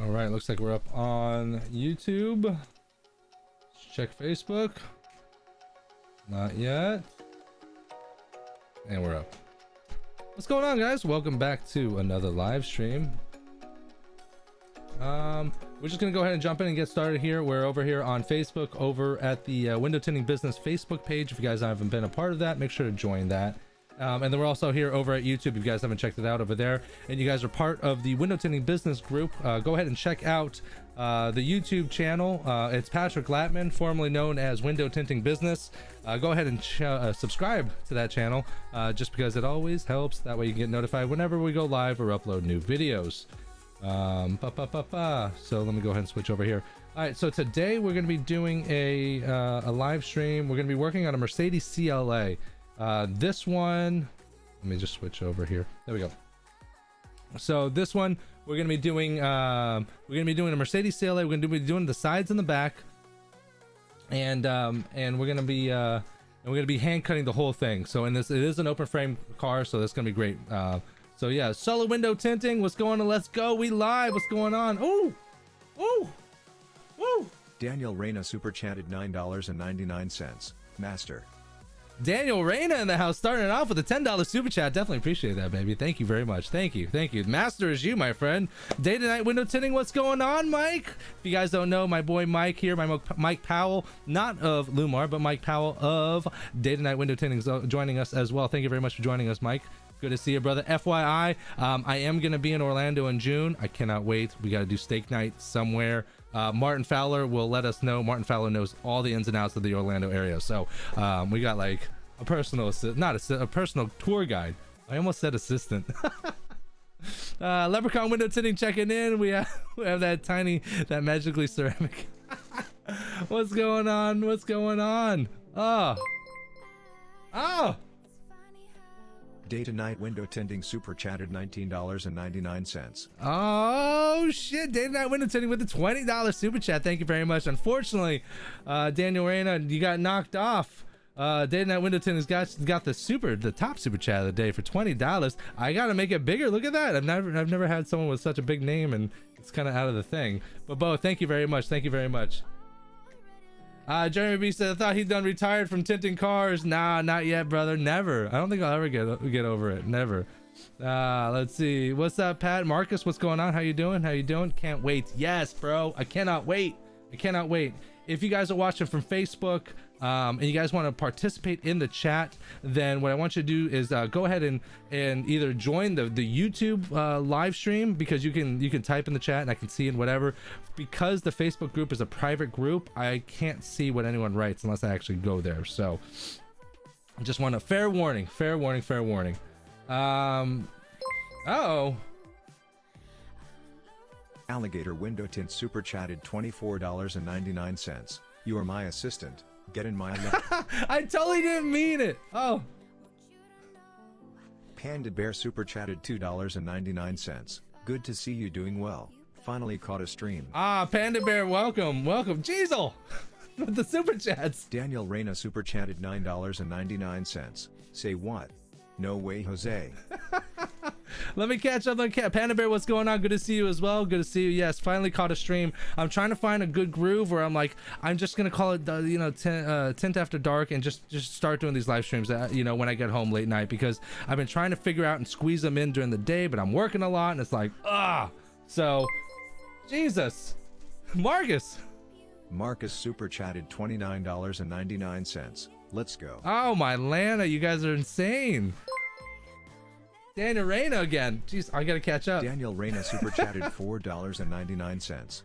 All right, looks like we're up on YouTube. Let's check Facebook. Not yet. And we're up. What's going on, guys? Welcome back to another live stream. We're just gonna go ahead and jump in and get started here. We're over here on Facebook, over at the Window Tinting Business Facebook page. If you guys haven't been a part of that, make sure to join that. And then we're also here over at YouTube. If you guys haven't checked it out over there, and you guys are part of the Window Tinting Business group, go ahead and check out the YouTube channel. It's Patrick Latman, formerly known as Window Tinting Business. Go ahead and subscribe to that channel, just because it always helps. That way you can get notified whenever we go live or upload new videos. So let me go ahead and switch over here. All right, so today we're going to be doing a live stream. We're going to be working on a Mercedes CLA. This one, let me just switch over here. There we go. So this one we're going to be doing a Mercedes CLA. We're going to be doing the sides and the back, and we're going to be hand cutting the whole thing. So in this, it is an open frame car, so that's going to be great. So yeah, solo window tinting. What's going on? Let's go. We live. What's going on? Ooh, ooh, woo. Daniel Reyna super chatted $9.99. Master. Daniel Reyna in the house, starting it off with a $10 super chat. Definitely appreciate that, baby. Thank you very much. Thank you. Master is you, my friend. Day to night window tinting. What's going on, Mike? If you guys don't know, my boy Mike here, my Mike Powell, not of Lumar, but Mike Powell of Day to Night Window Tinting, joining us as well. Thank you very much for joining us, Mike. Good to see you, brother. FYI, I am going to be in Orlando in June. I cannot wait. We got to do steak night somewhere. Martin Fowler will let us know. Martin Fowler knows all the ins and outs of the Orlando area. So we got like a personal a personal tour guide. I almost said assistant. Leprechaun Window Tinting checking in. We have that magically ceramic. What's going on? What's going on? Oh. Day to night window tinting super chatted $19.99. Oh shit, Day to Night Window Tinting with the $20 super chat. Thank you very much. Unfortunately, Daniel Reyna, you got knocked off. Day to Night Window Tinting's got the top super chat of the day for $20. I gotta make it bigger. Look at that. I've never had someone with such a big name, and it's kind of out of the thing. But Bo, thank you very much. Thank you very much. Jeremy B said, I thought he'd done retired from tinting cars. Nah, not yet, brother. Never. I don't think I'll ever get over it. Never. Let's see. What's up, Pat? Marcus, what's going on? How you doing? Can't wait. Yes, bro. I cannot wait. If you guys are watching from Facebook, and you guys want to participate in the chat, then what I want you to do is go ahead and either join the YouTube live stream, because you can type in the chat and I can see and whatever. Because the Facebook group is a private group, I can't see what anyone writes unless I actually go there. So I just want a fair warning. Alligator window tint super chatted $24.99. You are my assistant. Get in my lap. I totally didn't mean it. Oh. Panda Bear super chatted $2.99. Good to see you doing well. Finally caught a stream. Panda Bear, welcome. Jeezel with the super chats. Daniel Reyna super chatted $9.99. Say what? No way, Jose. Let me catch up on Panda Bear. What's going on? Good to see you as well. Good to see you. Yes, finally caught a stream. I'm trying to find a good groove where I'm just gonna call it Tint After Dark, and just start doing these live streams when I get home late night, because I've been trying to figure out and squeeze them in during the day, but I'm working a lot and it's like so Jesus. Marcus super chatted $29.99. Let's go. Oh my Lana, you guys are insane. Daniel Reyna again. Jeez, I gotta catch up. Daniel Reyna super chatted $4.99.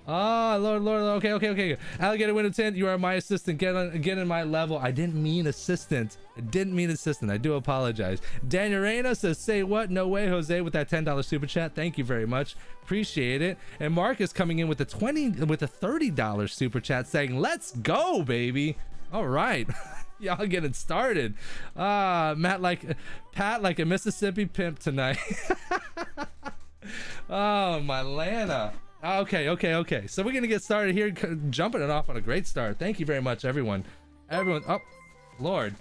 Oh, Lord. Okay. Alligator Window Tint, you are my assistant. Get in my level. I didn't mean assistant. I do apologize. Daniel Reyna says, say what? No way, Jose, with that $10 super chat. Thank you very much. Appreciate it. And Mark is coming in with a $30 super chat saying, let's go, baby. All right. Y'all getting started. Pat like a Mississippi pimp tonight. Oh, my Lana. Okay. So we're gonna get started here, jumping it off on a great start. Thank you very much, everyone. Oh, Lord.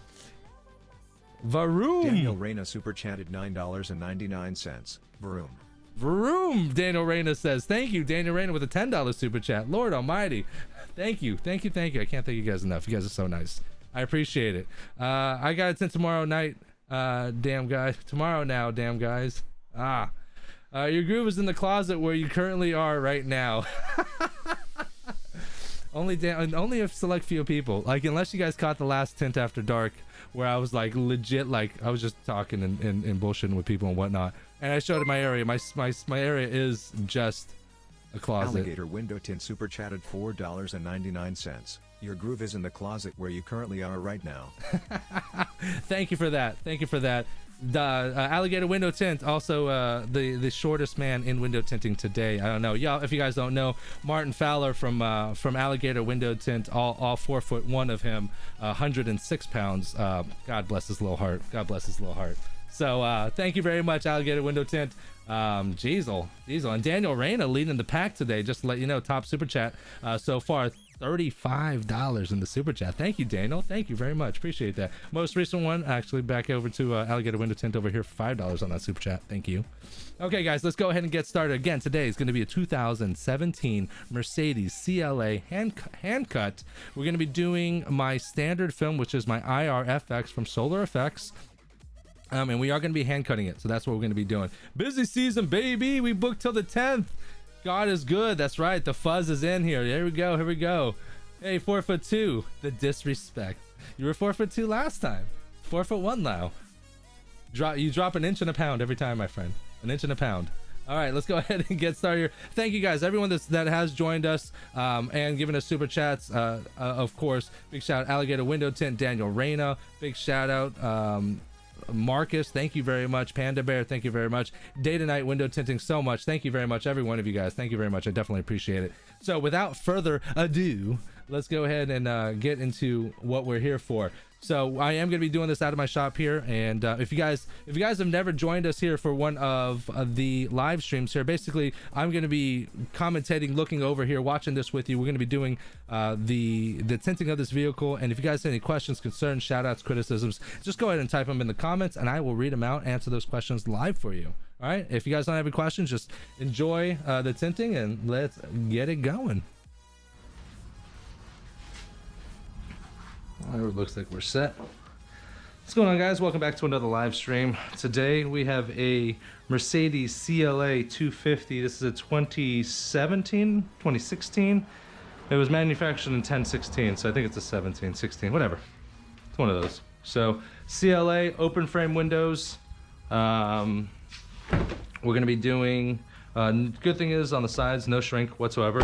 Varoom. Daniel Reyna super chatted $9.99. Varoom. Vroom, Daniel Reyna says. Thank you, Daniel Reyna, with a $10 super chat. Lord almighty. Thank you. I can't thank you guys enough. You guys are so nice. I appreciate it. I got it tomorrow night. Damn guys. Tomorrow now, damn guys. Your groove is in the closet where you currently are right now. Only a select few people. Like, unless you guys caught the last Tint After Dark, where I was like legit, like I was just talking and bullshitting with people and whatnot, and I showed my area. My area is just a closet. Alligator Window Tint super chatted $4.99. Your groove is in the closet where you currently are right now. Thank you for that. The Alligator Window Tint, also the shortest man in window tinting today. I don't know, y'all. If you guys don't know, Martin Fowler from Alligator Window Tint, all 4'1" of him, 106 pounds. God bless his little heart. So thank you very much, Alligator Window Tint. Diesel, and Daniel Reyna leading the pack today. Just to let you know, top super chat so far. $35 in the super chat. Thank you, Daniel. Thank you very much. Appreciate that. Most recent one, actually, back over to Alligator Window Tint over here for $5 on that super chat. Thank you. Okay, guys, let's go ahead and get started. Again, today is going to be a 2017 Mercedes CLA hand cut. We're going to be doing my standard film, which is my IRFX from Solar Effects. And we are going to be hand cutting it. So that's what we're going to be doing. Busy season, baby. We booked till the 10th. God is good. That's right. The fuzz is in here. Here we go. Hey, 4'2". The disrespect. You were 4'2" last time. 4'1" now. You drop an inch and a pound every time, my friend. An inch and a pound. All right, let's go ahead and get started here. Thank you guys, everyone that has joined us and given us super chats. Of course, big shout out Alligator Window Tint, Daniel Reyna. Big shout out Marcus, thank you very much. Panda Bear, thank you very much. Day to Night Window Tinting, so much. Thank you very much, every one of you guys. Thank you very much. I definitely appreciate it. So without further ado, let's go ahead and get into what we're here for. So I am going to be doing this out of my shop here, and if you guys have never joined us here for one of the live streams here, basically I'm going to be commentating, looking over here, watching this with you. We're going to be doing the tinting of this vehicle, and if you guys have any questions, concerns, shout outs, criticisms, just go ahead and type them in the comments and I will read them out, answer those questions live for you. All right, if you guys don't have any questions, just enjoy the tinting and let's get it going. It looks like we're set. What's going on, guys? Welcome back to another live stream. Today we have a Mercedes CLA 250. This is a 2016. It was manufactured in 10/16, so I think it's a 17/16, whatever. It's one of those. So CLA open frame windows. We're going to be doing. Good thing is on the sides, no shrink whatsoever.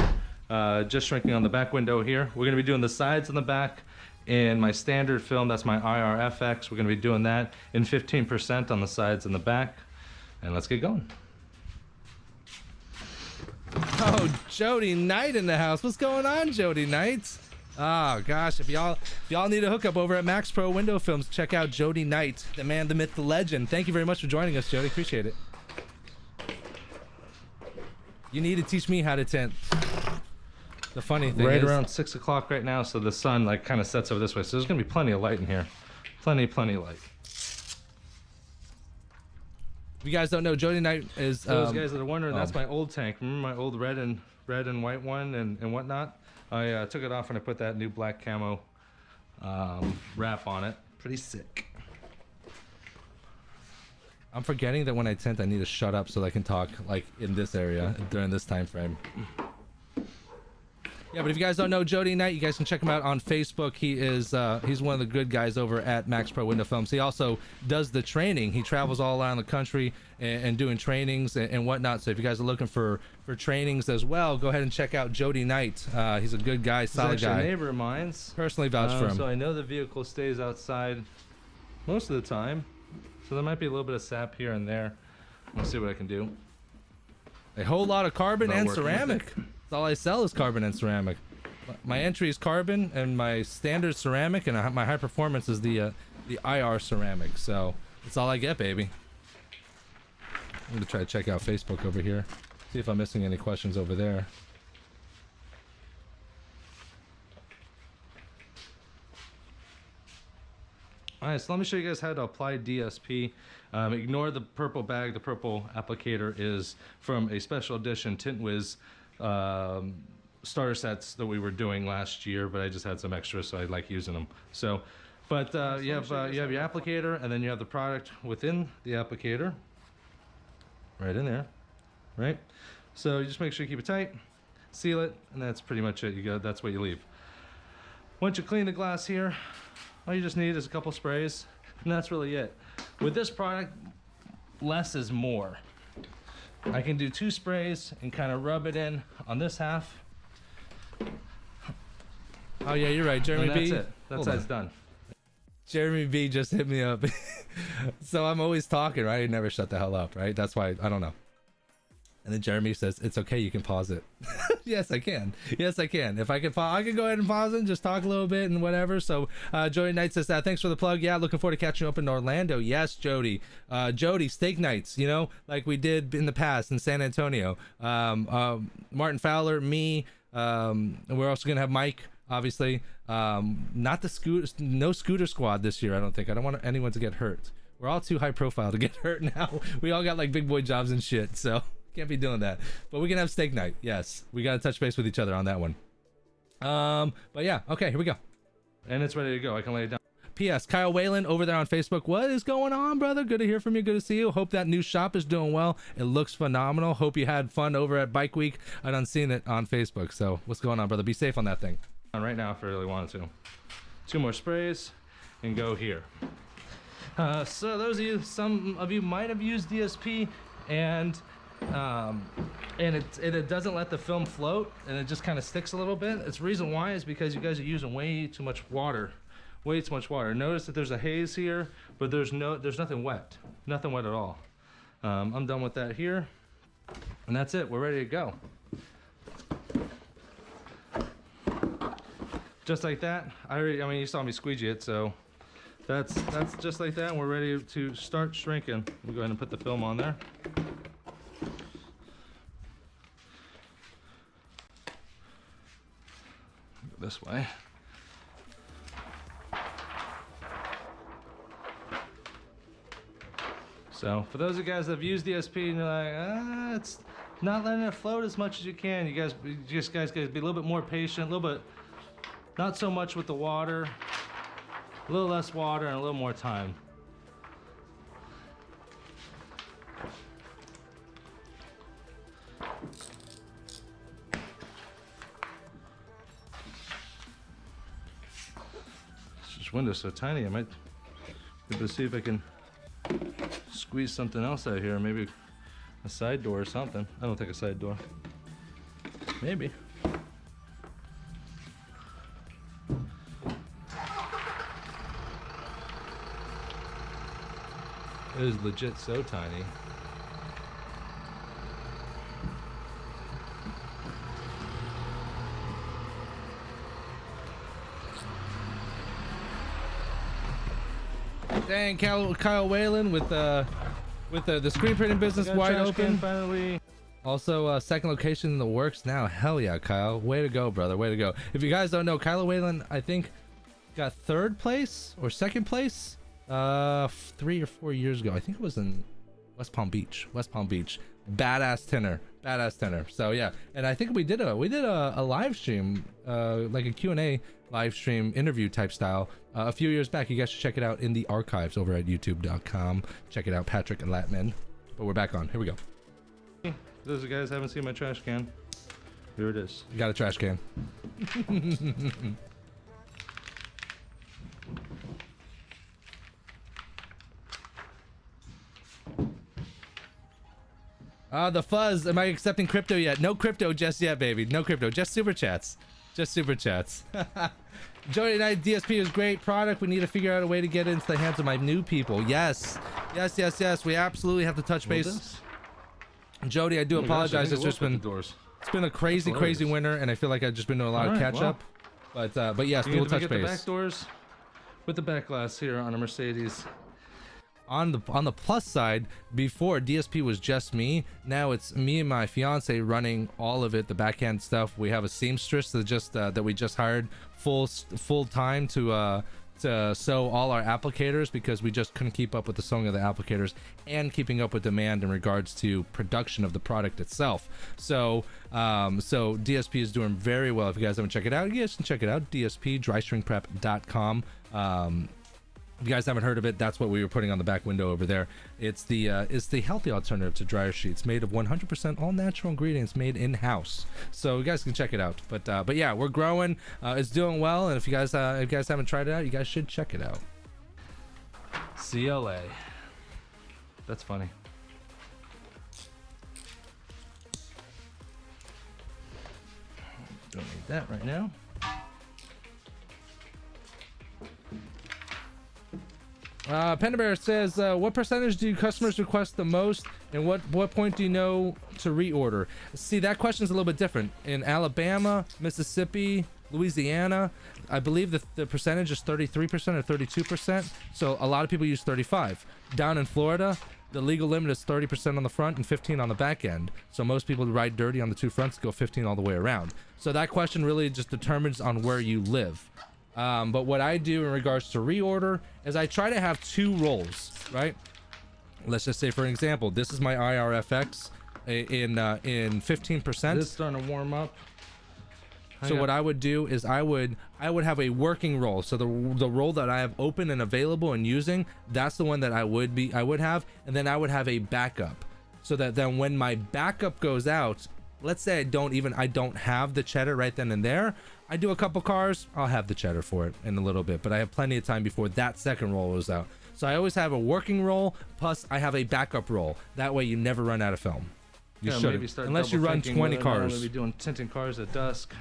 Just shrinking on the back window here. We're going to be doing the sides and the back. In my standard film, that's my IRFX. We're going to be doing that in 15% on the sides and the back. And let's get going. Oh, Jody Knight in the house. What's going on, Jody Knight? Oh gosh, if y'all need a hookup over at Max Pro Window Films, check out Jody Knight, the man, the myth, the legend. Thank you very much for joining us, Jody. Appreciate it. You need to teach me how to tint. The funny thing is, around 6 o'clock right now, so the sun like kind of sets over this way, so there's gonna be plenty of light in here, plenty light. If you guys don't know, Jody Knight is those guys that are wondering. That's my old tank. Remember my old red and white one and whatnot? I took it off and I put that new black camo wrap on it. Pretty sick. I'm forgetting that when I tint, I need to shut up so I can talk like in this area during this time frame. Yeah, but if you guys don't know Jody Knight, you guys can check him out on Facebook. He is he's one of the good guys over at Max Pro Window Films. He also does the training. He travels all around the country and doing trainings and whatnot. So if you guys are looking for trainings as well, go ahead and check out Jody Knight. He's a good guy, solid guy. A neighbor of mine's. Personally vouched for him. So I know the vehicle stays outside most of the time. So there might be a little bit of sap here and there. Let's see what I can do. A whole lot of carbon and ceramic. All I sell is carbon and ceramic. My entry is carbon and my standard ceramic, and my high performance is the IR ceramic. So that's all I get, baby. I'm gonna try to check out Facebook over here, see if I'm missing any questions over there. All right, so let me show you guys how to apply DSP. Ignore the purple bag. The purple applicator is from a special edition Tint Wiz starter sets that we were doing last year, but I just had some extras, so I like using them. So, but you have your applicator, and then you have the product within the applicator, right in there, right? So you just make sure you keep it tight, seal it, and that's pretty much it. That's what you leave. Once you clean the glass here, all you just need is a couple sprays, and that's really it. With this product, less is more. I can do 2 sprays and kind of rub it in on this half. Oh yeah, you're right, Jeremy B. That's it. That's how it's done. Jeremy B just hit me up. So I'm always talking, right? I never shut the hell up, right? That's why I don't know. And then Jeremy says, it's okay, you can pause it. Yes, I can. Yes, I can. If I can pause, I can go ahead and pause it and just talk a little bit and whatever. So Jody Knight says, thanks for the plug. Yeah, looking forward to catching up in Orlando. Yes, Jody. Jody, steak nights, you know, like we did in the past in San Antonio. Martin Fowler, me, and we're also going to have Mike, obviously. Not the no scooter squad this year, I don't think. I don't want anyone to get hurt. We're all too high profile to get hurt now. We all got like big boy jobs and shit, so can't be doing that. But we can have steak night. Yes, we got to touch base with each other on that one. But yeah, okay, here we go. And it's ready to go. I can lay it down. P.S. Kyle Whalen over there on Facebook. What is going on, brother? Good to hear from you. Good to see you. Hope that new shop is doing well. It looks phenomenal. Hope you had fun over at Bike Week. I done seen it on Facebook. So what's going on, brother? Be safe on that thing. Right now if I really wanted to. 2 more sprays and go here. So those of you, some of you might have used DSP and it doesn't let the film float and it just kind of sticks a little bit. It's reason why is because you guys are using way too much water. Way too much water. Notice that there's a haze here, but there's nothing wet. Nothing wet at all. I'm done with that here. And that's it. We're ready to go. Just like that. I mean, you saw me squeegee it, so that's just like that. And we're ready to start shrinking. We'll go ahead and put the film on there. Go this way. So for those of you guys that have used DSP and you're like, it's not letting it float as much as you can, you guys gotta be a little bit more patient, a little bit, not so much with the water, a little less water and a little more time. This window's so tiny, I might be able to see if I can squeeze something else out here, maybe a side door or something. I don't think a side door. Maybe. It is legit so tiny. Dang, Kyle Whalen with the screen printing business wide open. Finally. Also, second location in the works now. Hell yeah, Kyle. Way to go, brother. Way to go. If you guys don't know, Kyle Whalen, I think, got 3rd place or 2nd place 3 or 4 years ago. I think it was in West Palm Beach. Badass tinner. So yeah, and I think we did a live stream, like a Q&A live stream interview type style a few years back. You guys should check it out in the archives over at youtube.com. Check it out, Patrick and Latman. But we're back on. Here we go. For those of you guys who haven't seen my trash can, here it is. You got a trash can. The fuzz. Am I accepting crypto yet? No crypto just yet, baby. No crypto. Just super chats. Jody and I, DSP is great product. We need to figure out a way to get it into the hands of my new people. Yes. We absolutely have to touch base. Jody, I do apologize. It's just been a crazy winter, and I feel like I've just been doing a lot of catch up. But yes, we will touch base. The back doors with the back glass here on a Mercedes. On the plus side, before DSP was just me. Now it's me and my fiance running all of it, the backhand stuff. We have a seamstress that we just hired full time to to sew all our applicators because we just couldn't keep up with the sewing of the applicators and keeping up with demand in regards to production of the product itself. So so DSP is doing very well. If you guys haven't checked it out, you guys can check it out. DSP drystringprep.com. If you guys haven't heard of it, that's what we were putting on the back window over there. It's the healthy alternative to dryer sheets, made of 100% all natural ingredients, made in-house. So you guys can check it out. But yeah, we're growing. It's doing well, and if you guys haven't tried it out, you guys should check it out. CLA. That's funny. Don't need that right now. Panda Bear says, what percentage do customers request the most, and what point do you know to reorder? See, that question is a little bit different. In Alabama, Mississippi, Louisiana, I believe the percentage is 33% or 32%. So a lot of people use 35. Down in Florida, the legal limit is 30% on the front and 15 on the back end. So most people ride dirty on the two fronts, go 15 all the way around. So that question really just determines on where you live. But what I do in regards to reorder is I try to have two rolls, right? Let's just say, for example, this is my IRFX in 15%. This is starting to warm up. So what I would do is I would have a working roll. So the roll that I have open and available and using, that's the one that I would have, and then I would have a backup, so that then when my backup goes out, let's say I don't have the cheddar right then and there, I do a couple cars, I'll have the cheddar for it in a little bit, but I have plenty of time before that second roll is out. So I always have a working roll, plus I have a backup roll. That way you never run out of film. You shouldn't, unless you run 20 cars. I'm be doing tinting cars at dusk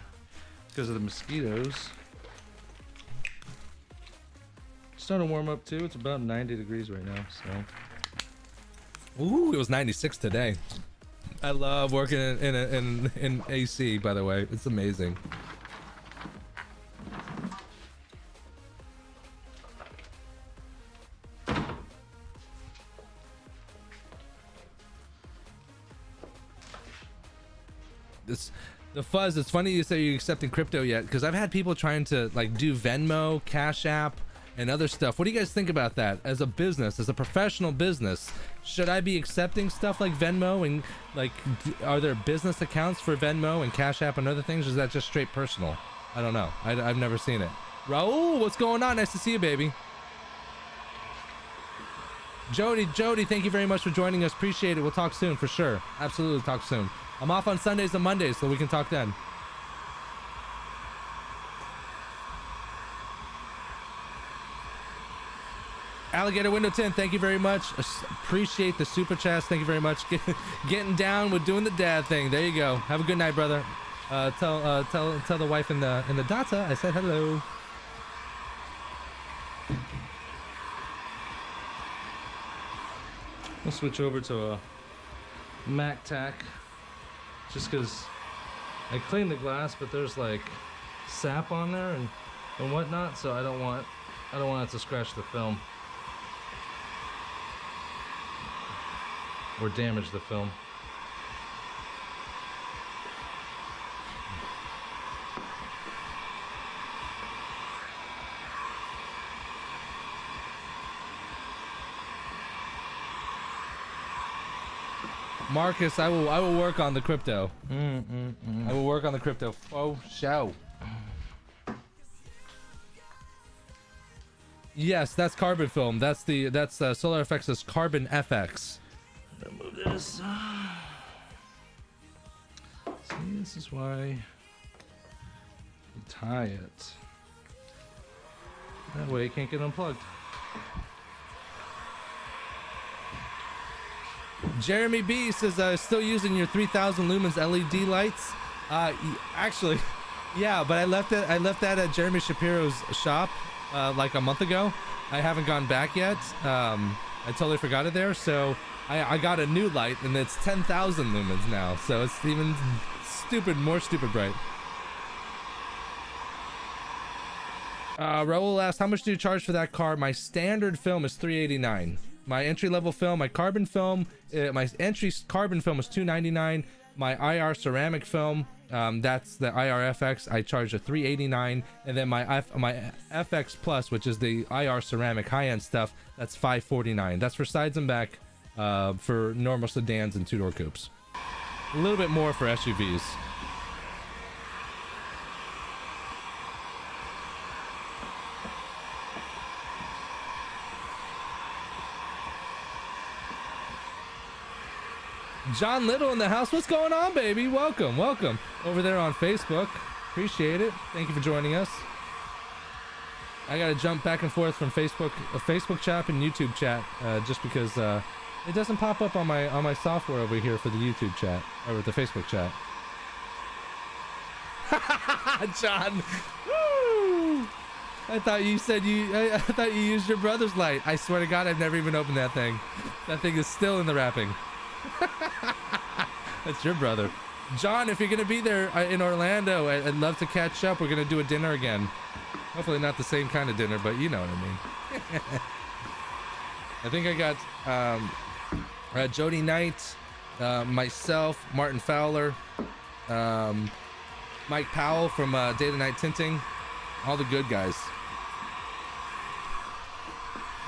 because of the mosquitoes. It's starting to warm up too. It's about 90 degrees right now, so. Ooh, it was 96 today. I love working in AC, by the way. It's amazing. The Fuzz, it's funny you say you're accepting crypto yet, because I've had people trying to like do Venmo, Cash App, and other stuff. What do you guys think about that as a business, as a professional business? Should I be accepting stuff like Venmo, and like, are there business accounts for Venmo and Cash App and other things, or is that just straight personal? I don't know. I've never seen it. Raul, what's going on? Nice to see you, baby. Jody, thank you very much for joining us. Appreciate it. We'll talk soon for sure. Absolutely talk soon. I'm off on Sundays and Mondays, so we can talk then. Alligator Window Tint, thank you very much. Appreciate the super chats. Thank you very much. Getting down with doing the dad thing. There you go. Have a good night, brother. Tell the wife in the data I said hello. We'll switch over to a Mac Tac, just because I cleaned the glass, but there's like sap on there and whatnot, so I don't want it to scratch the film or damage the film. Marcus, I will work on the crypto. I will work on the crypto. Oh, show. Yes, that's carbon film. That's Solar FX's Carbon FX. Remove this. See, this is why you tie it. That way it can't get unplugged. Jeremy B says, still using your 3000 lumens LED lights? Actually, yeah, but I left that at Jeremy Shapiro's shop like a month ago. I haven't gone back yet. I totally forgot it there, so I got a new light, and it's 10,000 lumens now, so it's even more stupid bright. Raul asked, how much do you charge for that car? My standard film is $389. My entry-level film, my carbon film, my entry carbon film is $299. My IR ceramic film That's the IRFX. I charge a $389, and then my FX Plus, which is the IR ceramic high-end stuff, that's $549. That's for sides and back, for normal sedans and two-door coupes. A little bit more for SUVs. John Little in the house. What's going on, baby? Welcome, welcome. Over there on Facebook. Appreciate it. Thank you for joining us. I gotta jump back and forth from Facebook chat and YouTube chat, just because it doesn't pop up on my software over here for the YouTube chat or the Facebook chat. John. Woo! I thought you said I thought you used your brother's light. I swear to God, I've never even opened that thing. That thing is still in the wrapping. That's your brother. John, if you're gonna be there in Orlando, I'd love to catch up. We're gonna do a dinner again. Hopefully not the same kind of dinner, but you know what I mean. I think I got Jody Knight, myself, Martin Fowler, Mike Powell from Day to Night Tinting, all the good guys.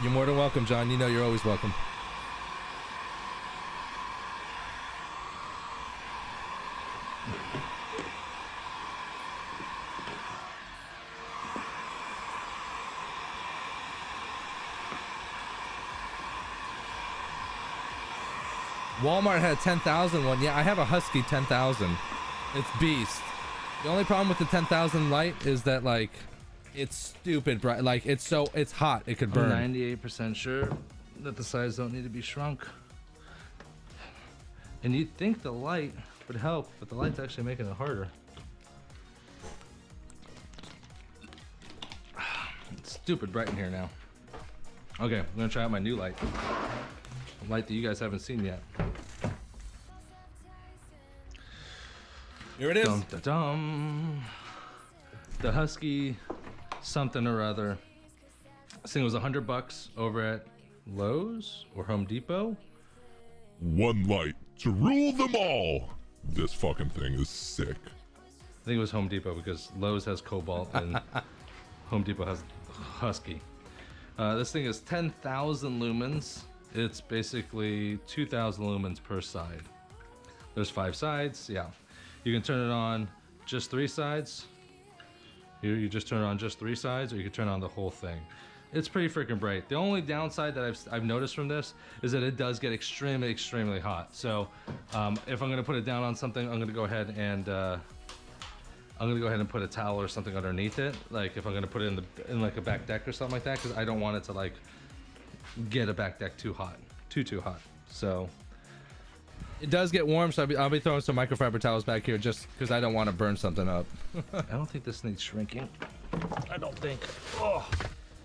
You're more than welcome, John. You know you're always welcome. Walmart had a 10,000 one. Yeah, I have a Husky 10,000. It's beast. The only problem with the 10,000 light is that, like, it's stupid bright. Like, it's hot. It could burn. I'm 98% sure that the sides don't need to be shrunk. And you'd think the light would help, but the light's actually making it harder. It's stupid bright in here now. Okay, I'm gonna try out my new light. A light that you guys haven't seen yet. Here it is. Dum, da, dum. The Husky something or other. This thing was $100 over at Lowe's or Home Depot. One light to rule them all. This fucking thing is sick. I think it was Home Depot because Lowe's has Cobalt and Home Depot has Husky. This thing is 10,000 lumens. It's basically 2,000 lumens per side. There's 5 sides, yeah. You can turn it on just 3 sides. Here, you just turn it on just 3 sides, or you can turn on the whole thing. It's pretty freaking bright. The only downside that I've noticed from this is that it does get extremely, extremely hot. So if I'm gonna put it down on something, I'm gonna go ahead and put a towel or something underneath it. Like if I'm gonna put it in like a back deck or something like that, because I don't want it to like get a back deck too hot, too hot. So it does get warm, so I'll be throwing some microfiber towels back here just because I don't want to burn something up. I don't think this needs shrinking. I don't think. Oh.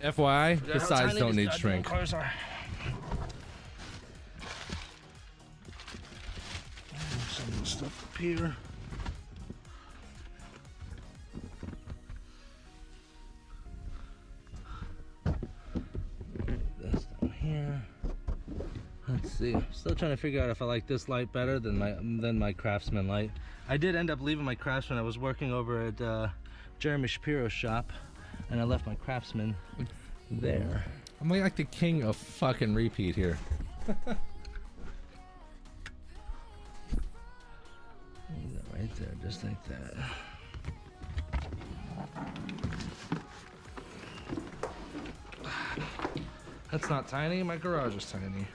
FYI, the sides don't need shrink. Cars are. Some stuff up here. This down here. Let's see. Still trying to figure out if I like this light better than my Craftsman light. I did end up leaving my Craftsman. I was working over at Jeremy Shapiro's shop, and I left my Craftsman there. I'm like the king of fucking repeat here. Right there, just like that. That's not tiny. My garage is tiny.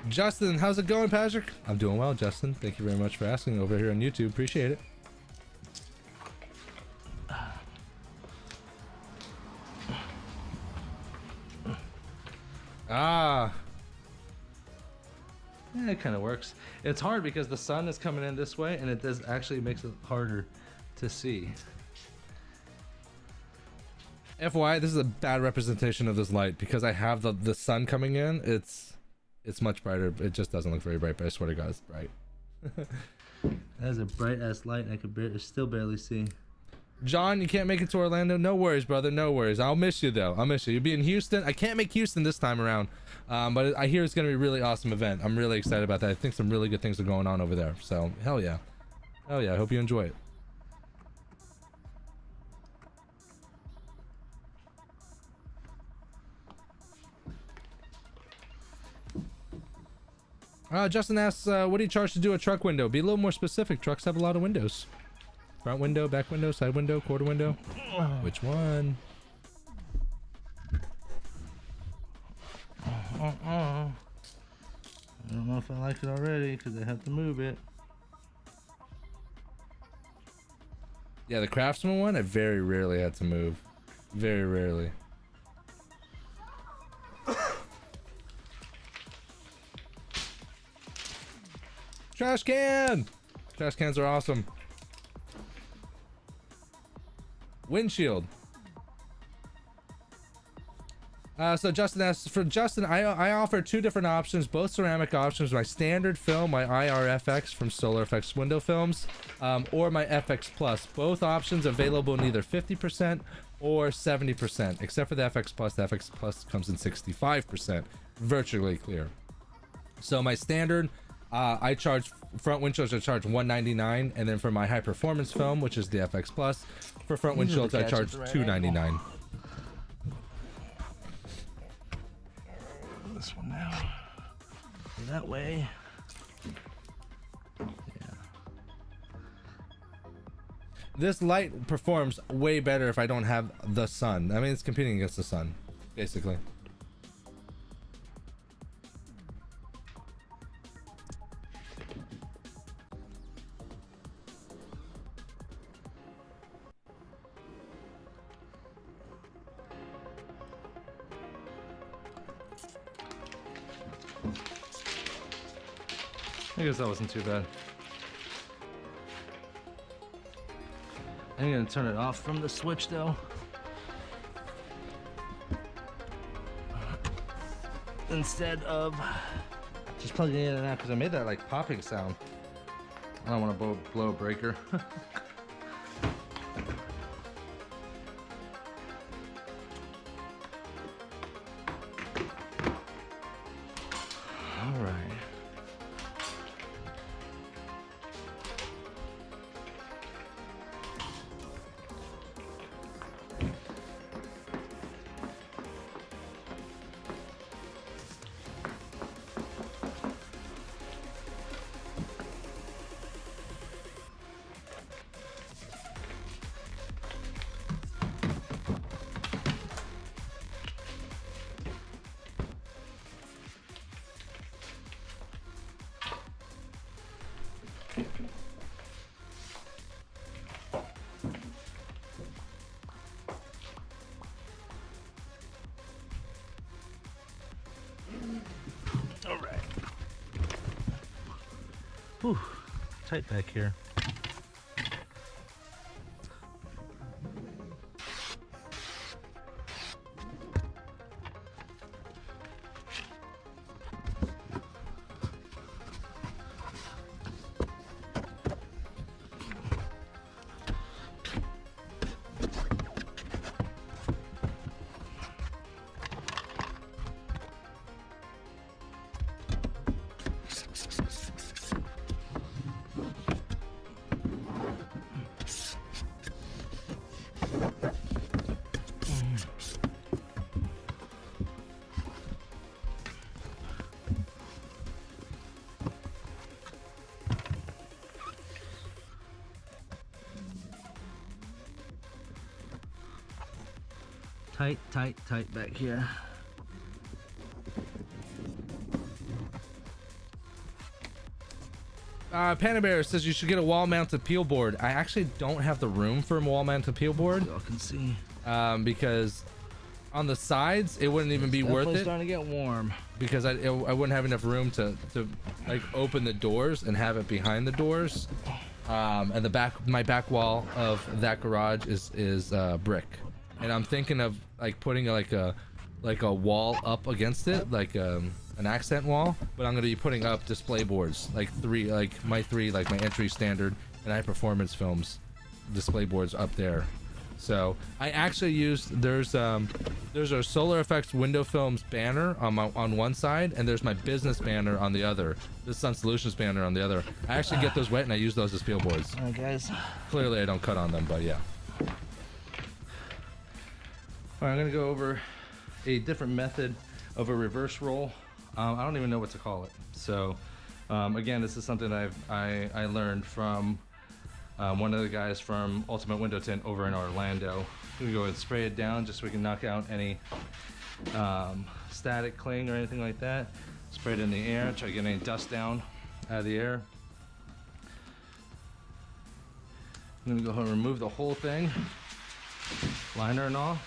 Justin, how's it going, Patrick? I'm doing well, Justin. Thank you very much for asking over here on YouTube. Appreciate it. Ah. Yeah, it kind of works. It's hard because the sun is coming in this way, and it does actually makes it harder to see. FYI, this is a bad representation of this light because I have the sun coming in. It's much brighter. It just doesn't look very bright, but I swear to God, it's bright. That is a bright ass light, and I could still barely see. John, you can't make it to Orlando. No worries, brother. No worries. I'll miss you though. I'll miss you. You'll be in Houston. I can't make Houston this time around, but I hear it's gonna be a really awesome event. I'm really excited about that. I think some really good things are going on over there. So hell yeah, hell yeah. I hope you enjoy it. Justin asks, what do you charge to do a truck window? Be a little more specific. Trucks have a lot of windows. Front window, back window, side window, quarter window. Which one? I don't know if I like it already because I have to move it. Yeah, the Craftsman one, I very rarely had to move. Very rarely. Trash can! Trash cans are awesome. Windshield. So Justin asks, for Justin, I offer 2 different options, both ceramic options, my standard film, my IRFX from Solar Effects Window Films, or my FX Plus. Both options available in either 50% or 70%, except for the FX Plus. The FX Plus comes in 65%, virtually clear. So my standard, I charge, front windshields I charge $199, and then for my high performance film, which is the FX Plus, for front windshields I charge $299. This one now. That way. Yeah. This light performs way better if I don't have the sun. I mean, it's competing against the sun, basically. I guess that wasn't too bad. I'm gonna turn it off from the switch though. Instead of just plugging it in and out, because I made that like popping sound. I don't want to blow a breaker. All right. All right. Whew, tight back here. Tight back here. Panda Bear says you should get a wall-mounted peel board. I actually don't have the room for a wall-mounted peel board. Y'all can see. Because on the sides it wouldn't even be worth it. Starting to get warm. Because I wouldn't have enough room to like open the doors and have it behind the doors. And my back wall of that garage is brick. And I'm thinking of like putting like a wall up against it, like an accent wall, but I'm gonna be putting up display boards, like my entry standard and high performance films display boards up there. So I actually used there's a Solar Effects Window Films banner on one side, and there's my business banner on the other, the Sun Solutions banner on the other. I actually get those wet and I use those as peel boards. All right, guys. Clearly I don't cut on them, but yeah. All right, I'm gonna go over a different method of a reverse roll. I don't even know what to call it. So Again, this is something that I learned from one of the guys from Ultimate Window Tint over in Orlando. We go and spray it down just so we can knock out any static cling or anything like that. Spray it in the air, try to get any dust down out of the air. I'm gonna go ahead and remove the whole thing, liner and all.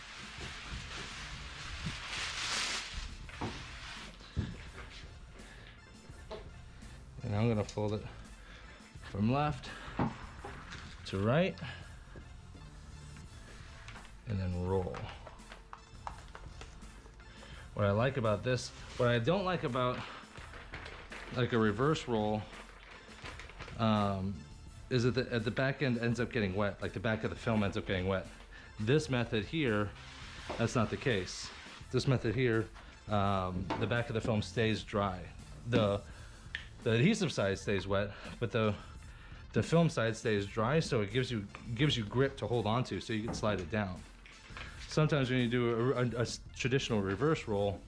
And I'm gonna fold it from left to right, and then roll. What I like about this, what I don't like about like a reverse roll, is that at the back end ends up getting wet, like the back of the film ends up getting wet. This method here, that's not the case. This method here, the back of the film stays dry. The adhesive side stays wet, but the film side stays dry, so it gives you grip to hold onto, so you can slide it down. Sometimes when you do a traditional reverse roll,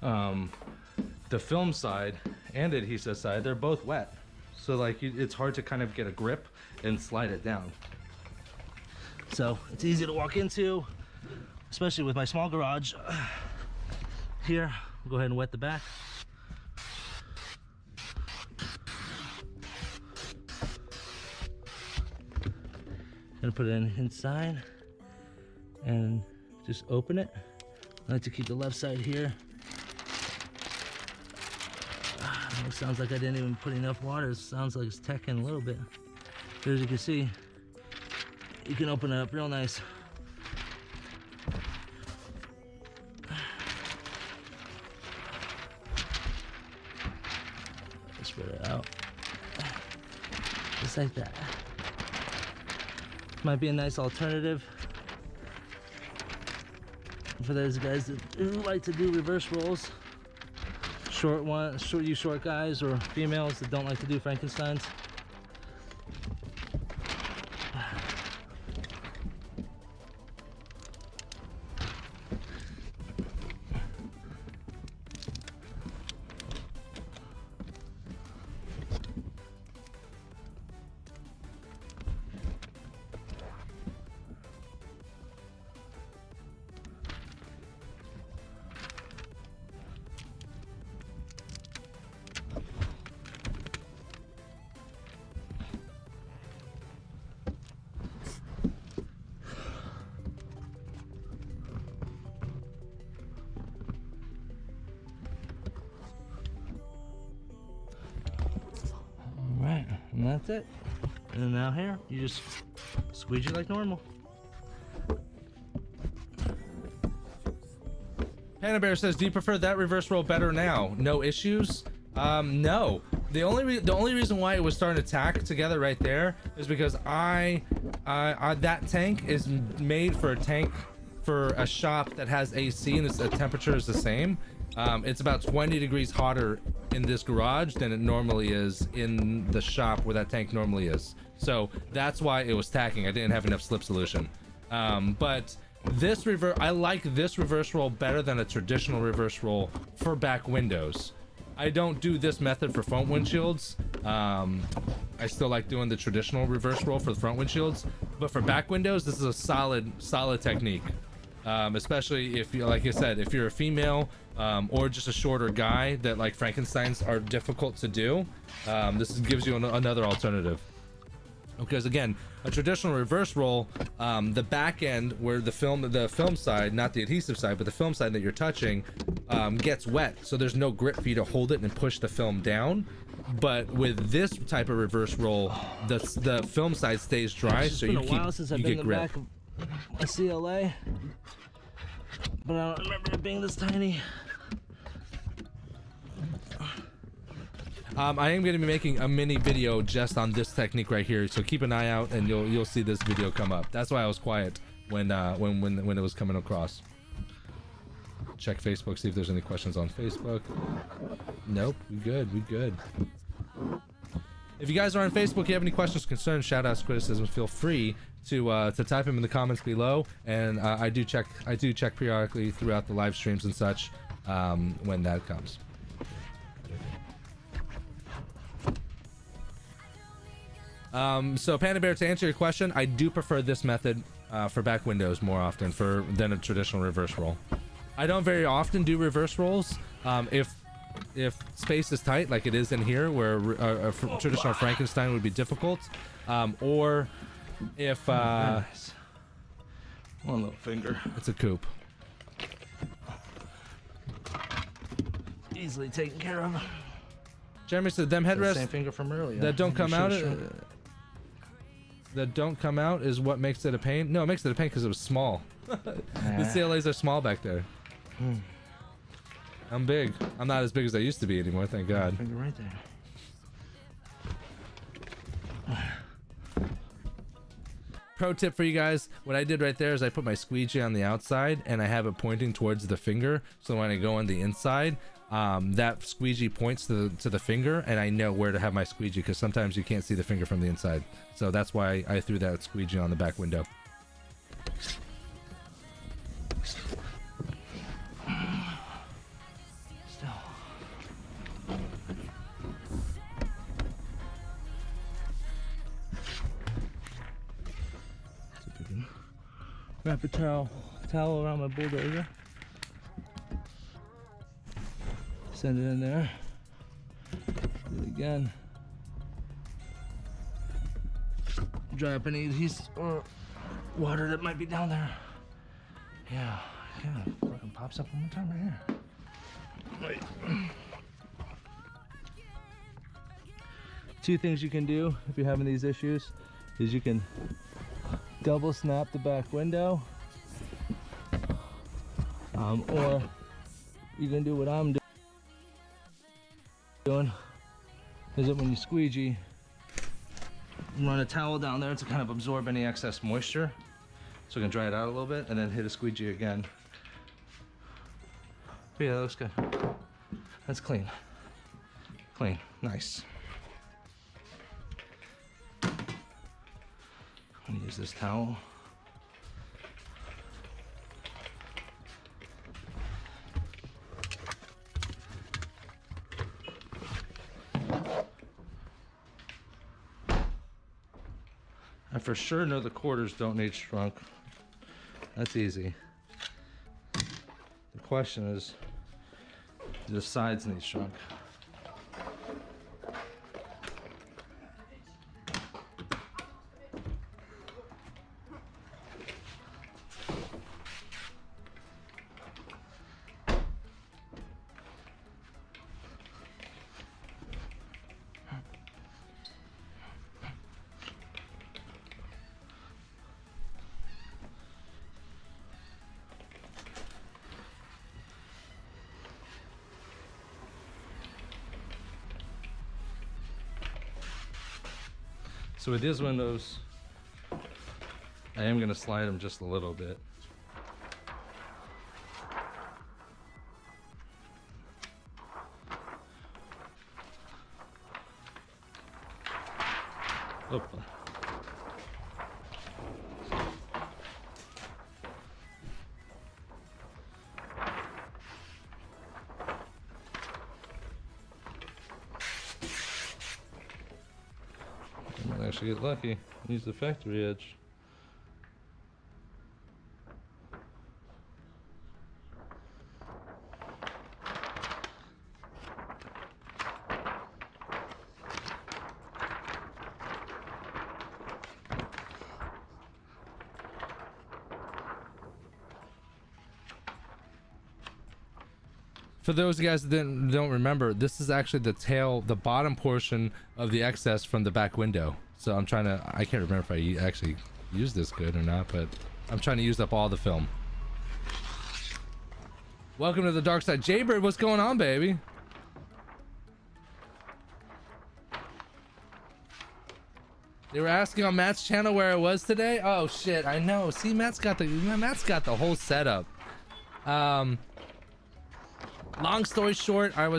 the film side and the adhesive side, they're both wet. So like it's hard to kind of get a grip and slide it down. So it's easy to walk into, especially with my small garage. Here, we'll go ahead and wet the back. Gonna put it inside and just open it. I like to keep the left side here. It sounds like I didn't even put enough water. It sounds like it's tacking a little bit. But as you can see, you can open it up real nice. Spread it out. Just like that. Might be a nice alternative for those guys that do like to do reverse rolls. You short guys or females that don't like to do Frankensteins. And that's it. And now here, you just squeegee like normal. Panda Bear says, do you prefer that reverse roll better now? No issues? No. The only reason why it was starting to tack together right there is because that tank is made for a tank for a shop that has AC and the temperature is the same. It's about 20 degrees hotter in this garage than it normally is in the shop where that tank normally is. So that's why it was tacking. I didn't have enough slip solution. But I like this reverse roll better than a traditional reverse roll for back windows. I don't do this method for front windshields. I still like doing the traditional reverse roll for the front windshields, but for back windows, this is a solid technique. Especially if you, like I said, if you're a female or just a shorter guy that like Frankensteins are difficult to do, this gives you another alternative. Because again, a traditional reverse roll, the back end where the film side, not the adhesive side, but the film side that you're touching, gets wet, so there's no grip for you to hold it and push the film down. But with this type of reverse roll, the film side stays dry, so you get grip. A CLA, but I don't remember it being this tiny. I am going to be making a mini video just on this technique right here, so keep an eye out and you'll see this video come up. That's why I was quiet when it was coming across. Check Facebook, see if there's any questions on Facebook. Nope, we good. If you guys are on Facebook, you have any questions, concerns, shout-outs, criticisms, feel free to type them in the comments below, and I do check periodically throughout the live streams and such when that comes. So Panda Bear, to answer your question, I do prefer this method for back windows more often than a traditional reverse roll. I don't very often do reverse rolls. If space is tight, like it is in here, where a traditional Frankenstein would be difficult, or if one little finger, it's a coupe. easily taken care of. Jeremy said them The headrests same finger from earlier. that don't You come out. should've shown- That don't come out is what makes it a pain. No, it makes it a pain because it was small. The CLAs are small back there. I'm big. I'm not as big as I used to be anymore, thank God. Finger right there. Pro tip for you guys, what I did right there is I put my squeegee on the outside and I have it pointing towards the finger, so when I go on the inside, that squeegee points to the finger, and I know where to have my squeegee, because sometimes you can't see the finger from the inside. So that's why I threw that squeegee on the back window. Still. Wrap a towel around my bulldozer. Send it in there. Do it again. Dry up any adhesive or water that might be down there. Yeah, fucking pops up one more time right here. Wait. Two things you can do if you're having these issues is you can double snap the back window, or you can do what I'm doing, is that when you squeegee, run a towel down there to kind of absorb any excess moisture, so we can dry it out a little bit, and then hit a squeegee again. But yeah, that looks good. That's clean. Clean, nice. I'm gonna use this towel. I for sure know the quarters don't need shrunk. That's easy. The question is, do the sides need shrunk? So with these windows, I am going to slide them just a little bit. Opa. I might actually get lucky. Use the factory edge. For those guys that don't remember, this is actually the tail, the bottom portion of the excess from the back window. So I'm trying to, I can't remember if I actually used this good or not, but I'm trying to use up all the film. Welcome to the dark side. Jaybird, what's going on, baby? They were asking on Matt's channel where it was today. Oh shit, I know. See, Matt's got the whole setup. Long story short, I'm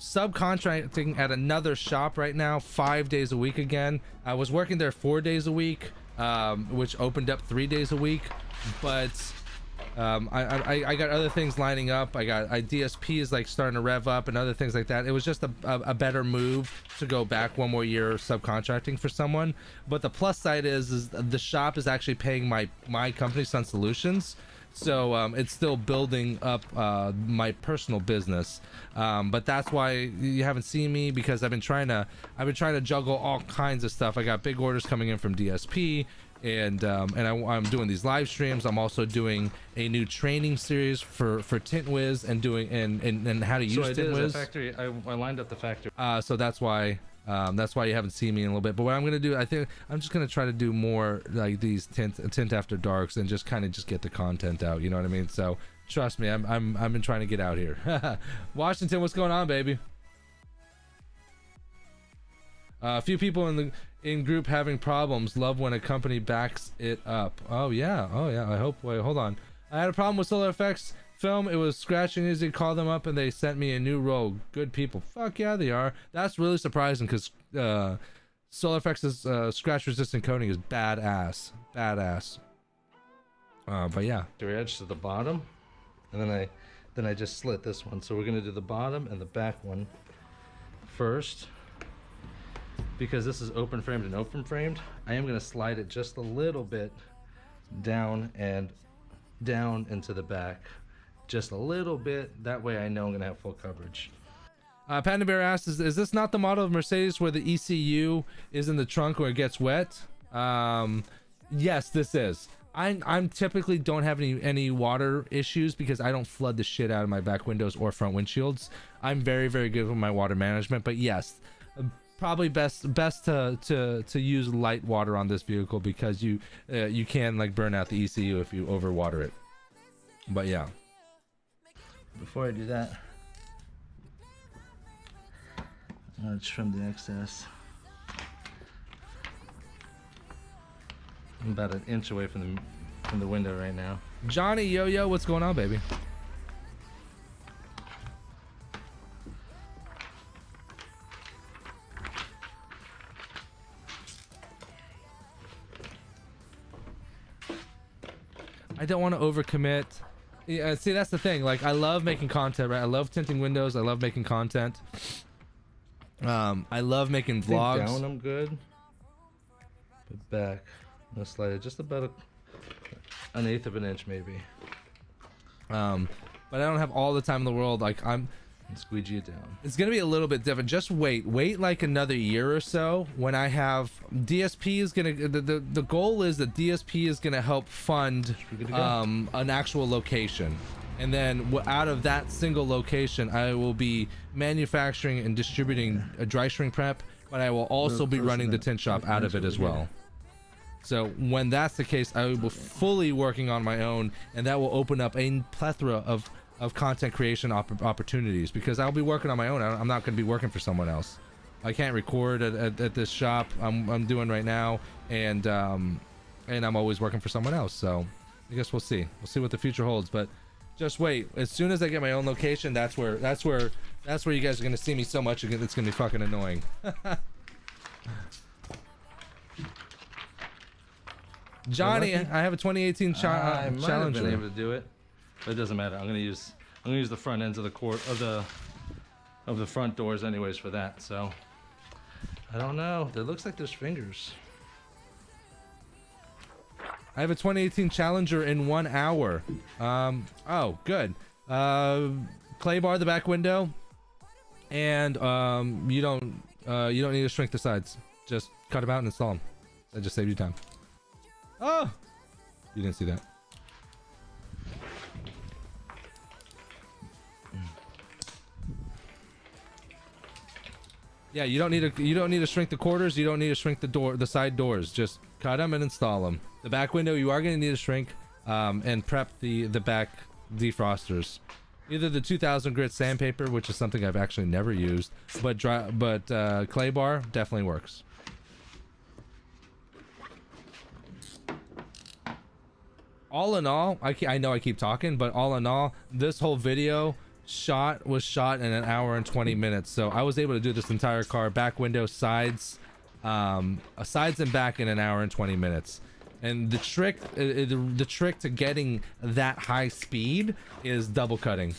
subcontracting at another shop right now, 5 days a week again. I was working there 4 days a week, which opened up 3 days a week, but I got other things lining up. I DSP is like starting to rev up and other things like that. It was just a better move to go back one more year subcontracting for someone. But the plus side is the shop is actually paying my company, Sun Solutions. So it's still building up my personal business, but that's why you haven't seen me, because I've been trying to juggle all kinds of stuff. I got big orders coming in from DSP, and I'm doing these live streams. I'm also doing a new training series for Tint Wiz and doing and how to use Tint Wiz. Factory. I lined up the factory. So that's why you haven't seen me in a little bit. But what I'm gonna do, I think I'm just gonna try to do more like these tint after darks and just kind of just get the content out. You know what I mean? So trust me, I've been trying to get out here. Washington, what's going on, baby? A few people in group having problems. Love when a company backs it up. Oh yeah. I hope. Wait, hold on. I had a problem with Solar Effects film. It was scratching easy. Called them up and they sent me a new roll. Good people. Fuck yeah, they are. That's really surprising because Solar Effects' scratch resistant coating is badass. But yeah. The edge to the bottom, and then I just slit this one. So we're gonna do the bottom and the back one first. Because this is open framed and open framed, I am gonna slide it just a little bit down and down into the back. Just a little bit. That way I know I'm gonna have full coverage. Panda Bear asks, is this not the model of Mercedes where the ECU is in the trunk where it gets wet? Yes, this is. I'm typically don't have any water issues because I don't flood the shit out of my back windows or front windshields. I'm very, very good with my water management, but yes, probably best to use light water on this vehicle because you can like burn out the ECU if you overwater it. But yeah. Before I do that, I'll trim the excess. I'm about an inch away from the window right now. Johnny Yo-Yo, what's going on, baby? I don't want to overcommit. Yeah, see, that's the thing. Like, I love making content, right? I love tinting windows. I love making content. I love making vlogs. Down, I'm good. But back, I'm gonna slide it just about an eighth of an inch, maybe. But I don't have all the time in the world. Like, And squeegee it down. it's gonna be a little bit different. Just wait like another year or so when I have DSP is gonna. The goal is that DSP is gonna help fund an actual location, and then out of that single location, I will be manufacturing and distributing a dry shrink prep, but I will also be running the tint shop out of it as well. So when that's the case, I will be fully working on my own, and that will open up a plethora of content creation opportunities because I'll be working on my own. I'm not going to be working for someone else. I can't record at this shop I'm doing right now, and I'm always working for someone else. So I guess we'll see what the future holds. But just wait. As soon as I get my own location, that's where you guys are going to see me so much. It's going to be fucking annoying. Johnny, I have a 2018 I might have Challenger. been able to do it, but it doesn't matter. I'm gonna use the front ends of the front doors anyways for that. So I don't know. It looks like there's fingers. I have a 2018 Challenger in 1 hour. Oh, good. Clay bar the back window, and you don't need to shrink the sides. Just cut them out and install them. That just saves you time. Oh, you didn't see that. Yeah, you don't need to shrink the quarters. You don't need to shrink the side doors. Just cut them and install them. The back window you are going to need to shrink and prep the back defrosters. Either the 2000 grit sandpaper, which is something I've actually never used, but clay bar definitely works. All in all, I know I keep talking, but all in all, this whole video was shot in 1 hour and 20 minutes. So I was able to do this entire car, back window, sides and back in 1 hour and 20 minutes. And the trick to getting that high speed is double cutting.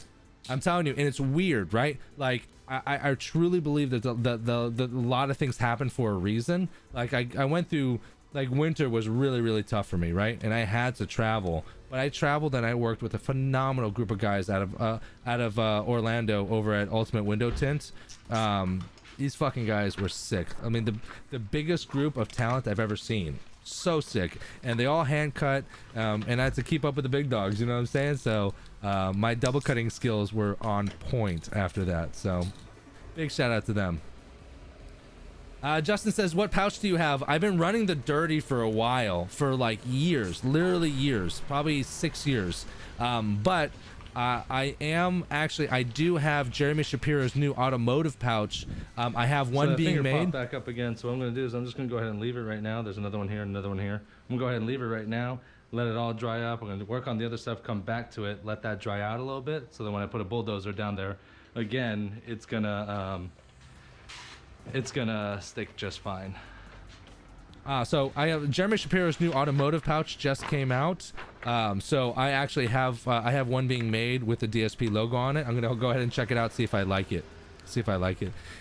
I'm telling you, and it's weird, right? Like I truly believe that the a lot of things happen for a reason. Like I went through, like, winter was really tough for me, right? And I had to travel, but I traveled and I worked with a phenomenal group of guys out of Orlando over at Ultimate Window Tint. These fucking guys were sick. I mean, the biggest group of talent I've ever seen. So sick, and they all hand cut, and I had to keep up with the big dogs, you know what I'm saying? So my double cutting skills were on point after that, so big shout out to them. Justin says, what pouch do you have? I've been running the dirty for a while, for like years, literally years, probably 6 years, but I do have Jeremy Shapiro's new automotive pouch. I have one being made. Back up again. So what I'm going to do is I'm just going to go ahead and leave it right now. There's another one here, another one here. I'm going to go ahead and leave it right now. Let it all dry up. I'm going to work on the other stuff, come back to it, let that dry out a little bit. So that when I put a bulldozer down there again, it's going to stick just fine. So I have Jeremy Shapiro's new automotive pouch just came out. So I actually have I have one being made with the DSP logo on it. I'm gonna go ahead and check it out, see if I like it,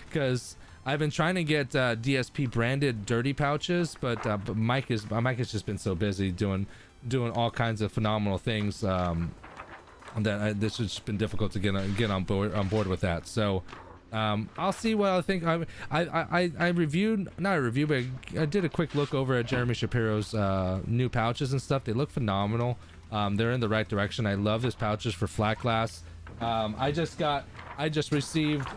because I've been trying to get DSP branded dirty pouches, but Mike has just been so busy doing all kinds of phenomenal things that this has just been difficult to get on board with that. So. I'll see what I think. I reviewed, not a review, but I did a quick look over at Jeremy Shapiro's new pouches and stuff. They look phenomenal. They're in the right direction. I love his pouches for flat glass. I just received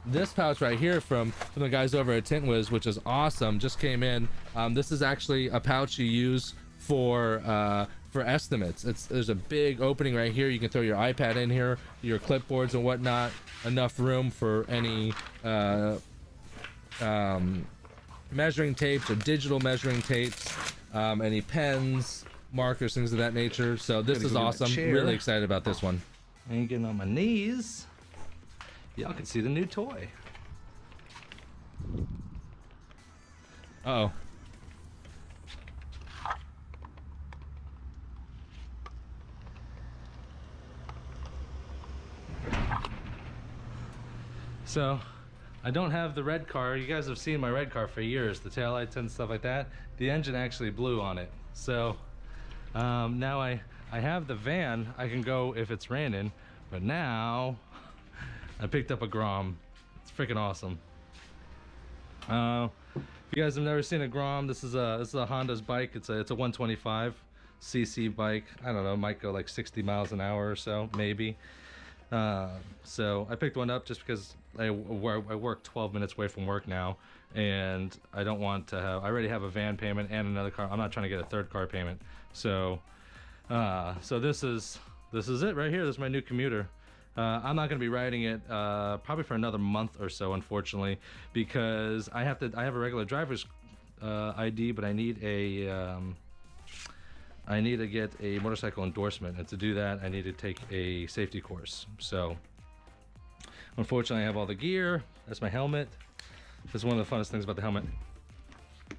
this pouch right here from the guys over at Tint Wiz, which is awesome. Just came in. This is actually a pouch you use for estimates. There's a big opening right here. You can throw your iPad in here, your clipboards and whatnot. Enough room for any measuring tapes or digital measuring tapes, any pens, markers, things of that nature. So this is awesome. Really excited about this one. I ain't getting on my knees. Y'all can see the new toy. Uh-oh. So, I don't have the red car. You guys have seen my red car for years, the taillights and stuff like that. The engine actually blew on it. So, now I have the van. I can go if it's raining, but now I picked up a Grom. It's freaking awesome. If you guys have never seen a Grom, this is a Honda's bike. It's a 125 cc bike. I don't know, it might go like 60 miles an hour or so, maybe. So I picked one up just because I work 12 minutes away from work now, and I don't want to have, I already have a van payment and another car. I'm not trying to get a third car payment. So this is it right here. This is my new commuter. I'm not going to be riding it probably for another month or so, unfortunately, because I have a regular driver's ID, but I need to get a motorcycle endorsement, and to do that I need to take a safety course. So unfortunately I have all the gear. That's my helmet. This is one of the funnest things about the helmet.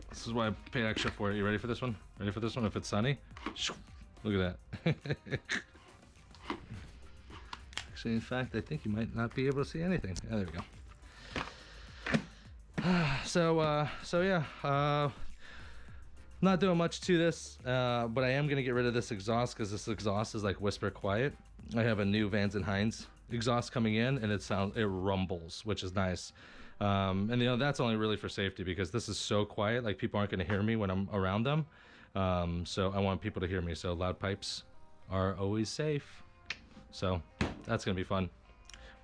This is why I paid extra for it. You ready for this one? Ready for this one? If it's sunny, look at that. Actually, in fact, I think you might not be able to see anything. Yeah, there we go. So yeah, not doing much to this, but I am gonna get rid of this exhaust because this exhaust is like whisper quiet. I have a new Vans & Hines exhaust coming in, and it rumbles, which is nice. And you know, that's only really for safety because this is so quiet, like people aren't gonna hear me when I'm around them. So I want people to hear me, so loud pipes are always safe. So that's gonna be fun.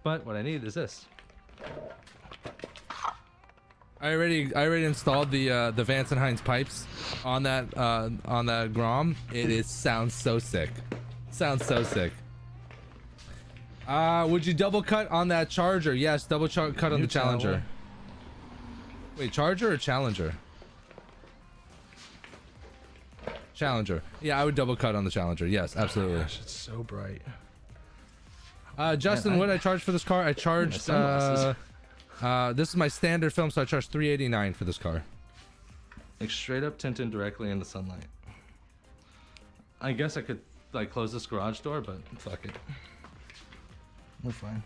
But what I need is this. I already installed the Vans & Hines pipes on that Grom. It sounds so sick. Sounds so sick. Would you double cut on that Charger? Yes, double cut on the Challenger. Wait, Charger or Challenger? Challenger. Yeah, I would double cut on the Challenger. Yes, absolutely. Gosh, it's so bright. Justin, what did I charge for this car? I charged this is my standard film, so I charged $389 for this car. Like straight up tinting directly in the sunlight. I guess I could like close this garage door, but fuck it. We're fine.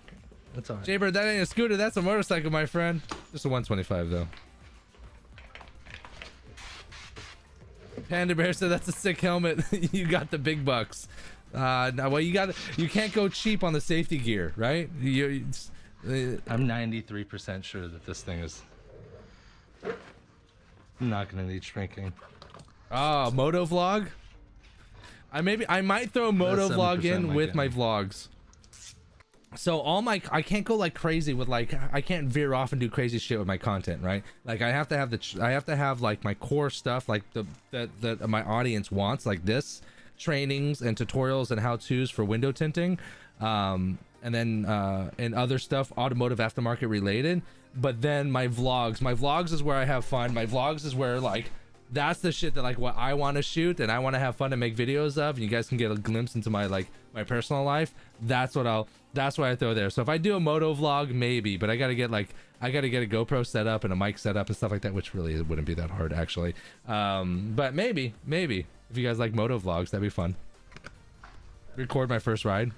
That's alright. Jaybird, that ain't a scooter, that's a motorcycle, my friend. Just a 125 though. Panda Bear said that's a sick helmet. You got the big bucks. No, well, you can't go cheap on the safety gear, right? I'm 93% sure that this thing is not gonna need shrinking. Oh, moto vlog. I might throw a moto vlog in with my vlogs. So I can't go like crazy with like, I can't veer off and do crazy shit with my content, right? Like I have to have like my core stuff, like that my audience wants, like this trainings and tutorials and how-tos for window tinting, and then and other stuff automotive aftermarket related. But then my vlogs is where I have fun. My vlogs is where like that's the shit that like what I want to shoot and I want to have fun and make videos of, and you guys can get a glimpse into my like my personal life. That's what I throw there. So if I do a moto vlog, maybe, but I gotta get a GoPro set up and a mic set up and stuff like that, which really wouldn't be that hard actually. But maybe if you guys like moto vlogs, that'd be fun. Record my first ride.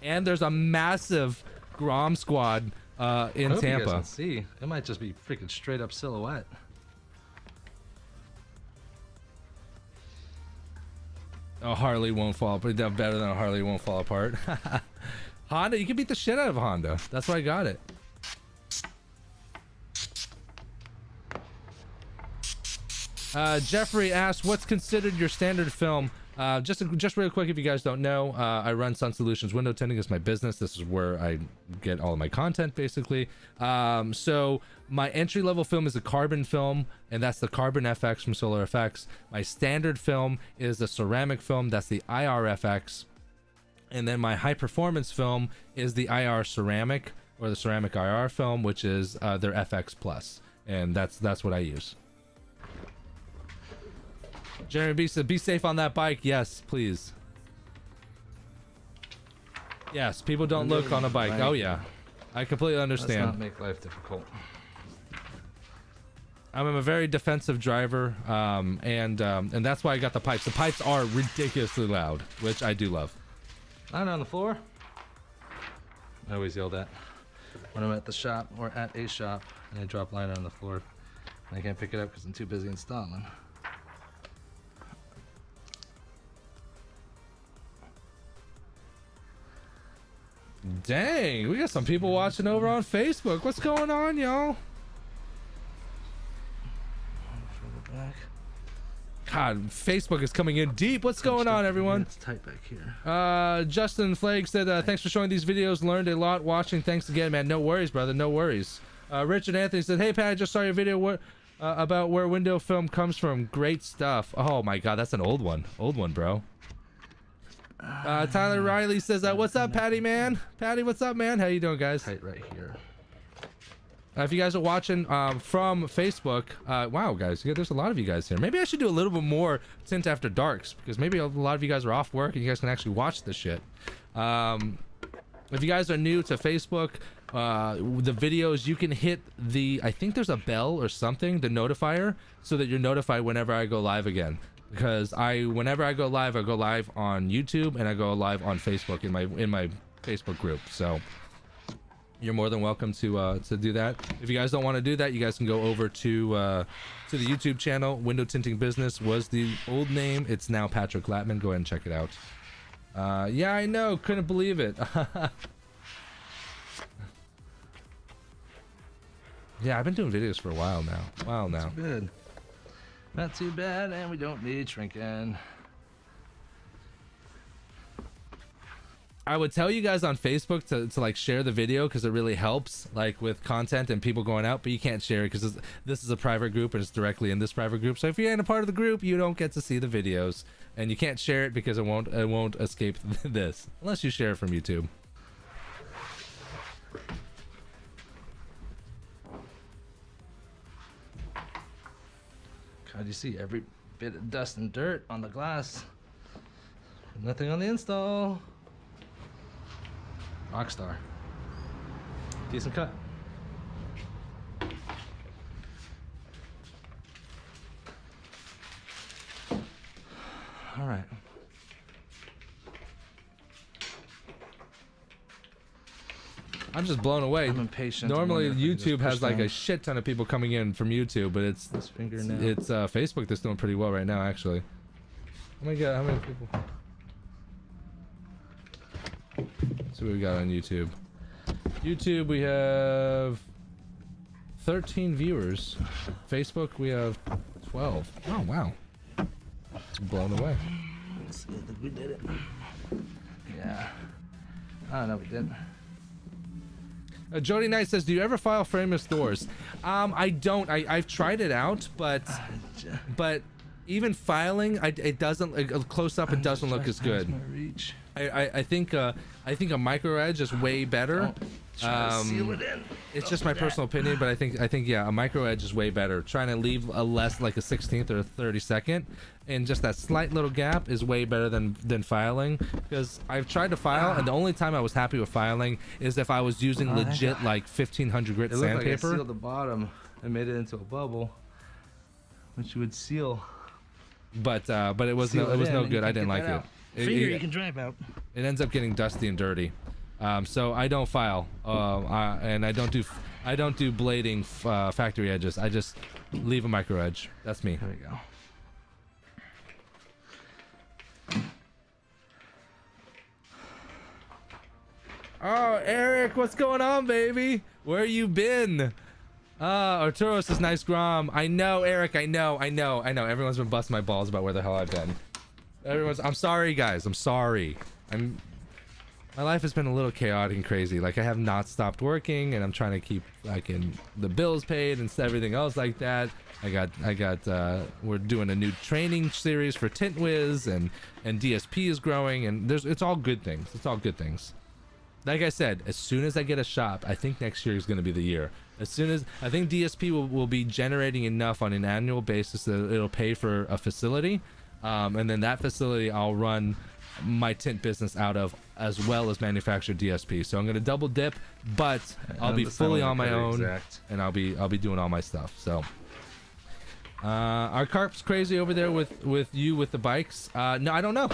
And there's a massive Grom squad in I hope you guys Tampa. can see. It might just be freaking straight up silhouette. A Harley won't fall, but better than a Harley won't fall apart. Honda, you can beat the shit out of a Honda. That's why I got it. Jeffrey asked, what's considered your standard film? Just real quick, if you guys don't know, I run Sun Solutions Window Tinting is my business. This is where I get all of my content, basically. So my entry-level film is a carbon film, and that's the Carbon FX from Solar FX. My standard film is the ceramic film, that's the IR FX. And then my high-performance film is the IR ceramic, or the ceramic IR film, which is their FX Plus, and that's what I use. Jeremy B said, be safe on that bike. Yes, please. Yes, people don't look on a bike. Oh yeah, I completely understand. Let's not make life difficult. I'm a very defensive driver, and that's why I got the pipes. The pipes are ridiculously loud, which I do love. Line on the floor. I always yell that when I'm at the shop or at a shop and I drop liner on the floor and I can't pick it up because I'm too busy installing. Dang, we got some people watching over on Facebook. What's going on, y'all? God, Facebook is coming in deep. What's going on, everyone? It's tight back here. Justin Flake said, thanks for showing these videos. Learned a lot watching. Thanks again, man. No worries, brother. No worries. Richard Anthony said, hey, Pat, I just saw your video about where window film comes from. Great stuff. Oh, my God. That's an old one. Old one, bro. Tyler Riley says, what's up, Patty, man? Patty, what's up, man? How you doing, guys? Tight right here. If you guys are watching from Facebook, wow, guys, there's a lot of you guys here. Maybe I should do a little bit more Tint After Darks, because maybe a lot of you guys are off work and you guys can actually watch this shit. If you guys are new to Facebook, the videos, you can hit I think there's a bell or something, the notifier, so that you're notified whenever I go live again. Because whenever I go live on YouTube and I go live on Facebook in my Facebook group. So you're more than welcome to do that. If you guys don't want to do that, you guys can go over to the YouTube channel. Window Tinting Business was the old name. It's now Patrick Latman. Go ahead and check it out. Yeah, I know. Couldn't believe it. Yeah, I've been doing videos for a while now. That's good. Not too bad, and we don't need shrinking. I would tell you guys on Facebook to like share the video because it really helps like with content and people going out, but you can't share it because this is a private group and it's directly in this private group. So if you ain't a part of the group, you don't get to see the videos, and you can't share it because it won't escape this unless you share it from YouTube. God, you see every bit of dust and dirt on the glass. Nothing on the install. Rockstar. Decent cut. All right. I'm just blown away. I'm impatient. Normally I wonder if I can YouTube just has push like down a shit ton of people coming in from YouTube, but it's this finger now. Facebook that's doing pretty well right now, actually. Oh my god, how many people? Let's see what we got on YouTube. YouTube, we have 13 viewers. Facebook, we have 12. Oh wow, blown away. Let's see if we did it. Yeah. Oh no, we didn't. Jody Knight says, "Do you ever file frameless doors?" I don't. I've tried it out, but even filing, it doesn't. Close up, it doesn't look as good. I think a micro edge is way better. Seal it in. It's just my personal opinion, but I think yeah, a micro edge is way better. Trying to leave a less, like a 16th or a 32nd, and just that slight little gap is way better than filing. Because I've tried to file, and the only time I was happy with filing is if I was using legit like 1500 grit It looked like I sandpaper. sealed the bottom and made it into a bubble, which you would seal. But it was Seal no it in, no and good. you I can didn't get like that it. out. Finger you It can drive out. ends up getting dusty and dirty. So I don't file, and I don't do blading factory edges. I just leave a micro edge. That's me. There we go. Oh, Eric, what's going on, baby? Where you been? Arturo says, nice Grom. I know, Eric, I know. Everyone's been busting my balls about where the hell I've been. I'm sorry, guys. I'm sorry. My life has been a little chaotic and crazy. Like, I have not stopped working, and I'm trying to keep, like, the bills paid and everything else like that. We're doing a new training series for Tint Wiz, and DSP is growing, and it's all good things. It's all good things. Like I said, as soon as I get a shop, I think next year is going to be the year. As soon as I think DSP will be generating enough on an annual basis that it'll pay for a facility, and then that facility I'll run my tint business out of, as well as manufacture DSP. So I'm going to double dip, but I'll be fully on my own, and I'll be doing all my stuff. So are carps crazy over there with you with the bikes? No, I don't know.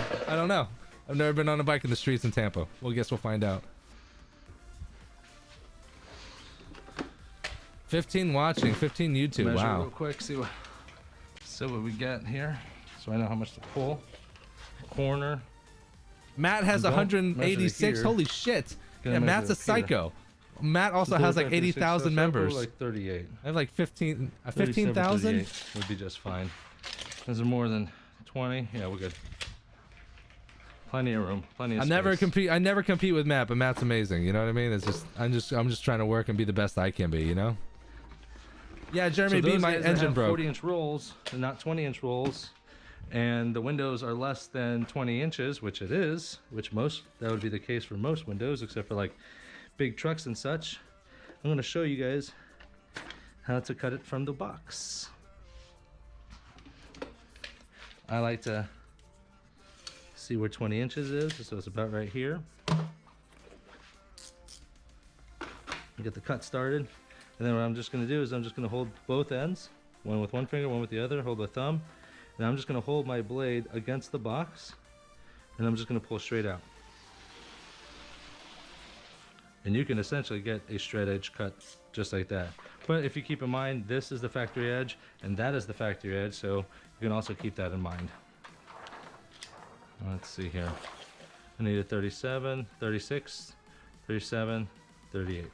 I've never been on a bike in the streets in Tampa. Well, guess we'll find out. 15 watching, 15 YouTube. Measure Wow. real quick, see what we get here, so I know how much to pull. Corner. Matt has Don't 186. measure here. Holy shit. Gonna Yeah, Matt's measure a up here. psycho. Matt also has like 80,000 members. Like 38. I have like 15,000. 38 would be just fine. Is there more than 20? Yeah, we're good. Plenty of room. Plenty of I space. never compete with Matt, but Matt's amazing. You know what I mean? It's just I'm just trying to work and be the best I can be. You know? Yeah, Jeremy B, my engine broke. 40-inch rolls, and not 20-inch rolls, and the windows are less than 20 inches, which it is. That would be the case for most windows, except for like big trucks and such. I'm going to show you guys how to cut it from the box. I like to see where 20 inches is, so it's about right here. Get the cut started, and then what I'm just going to do is I'm just going to hold both ends, one with one finger, one with the other, hold the thumb, and I'm just going to hold my blade against the box, and I'm just going to pull straight out. And you can essentially get a straight edge cut just like that. But if you keep in mind, this is the factory edge, and that is the factory edge, so you can also keep that in mind. Let's see here. I need a 37, 36, 37, 38.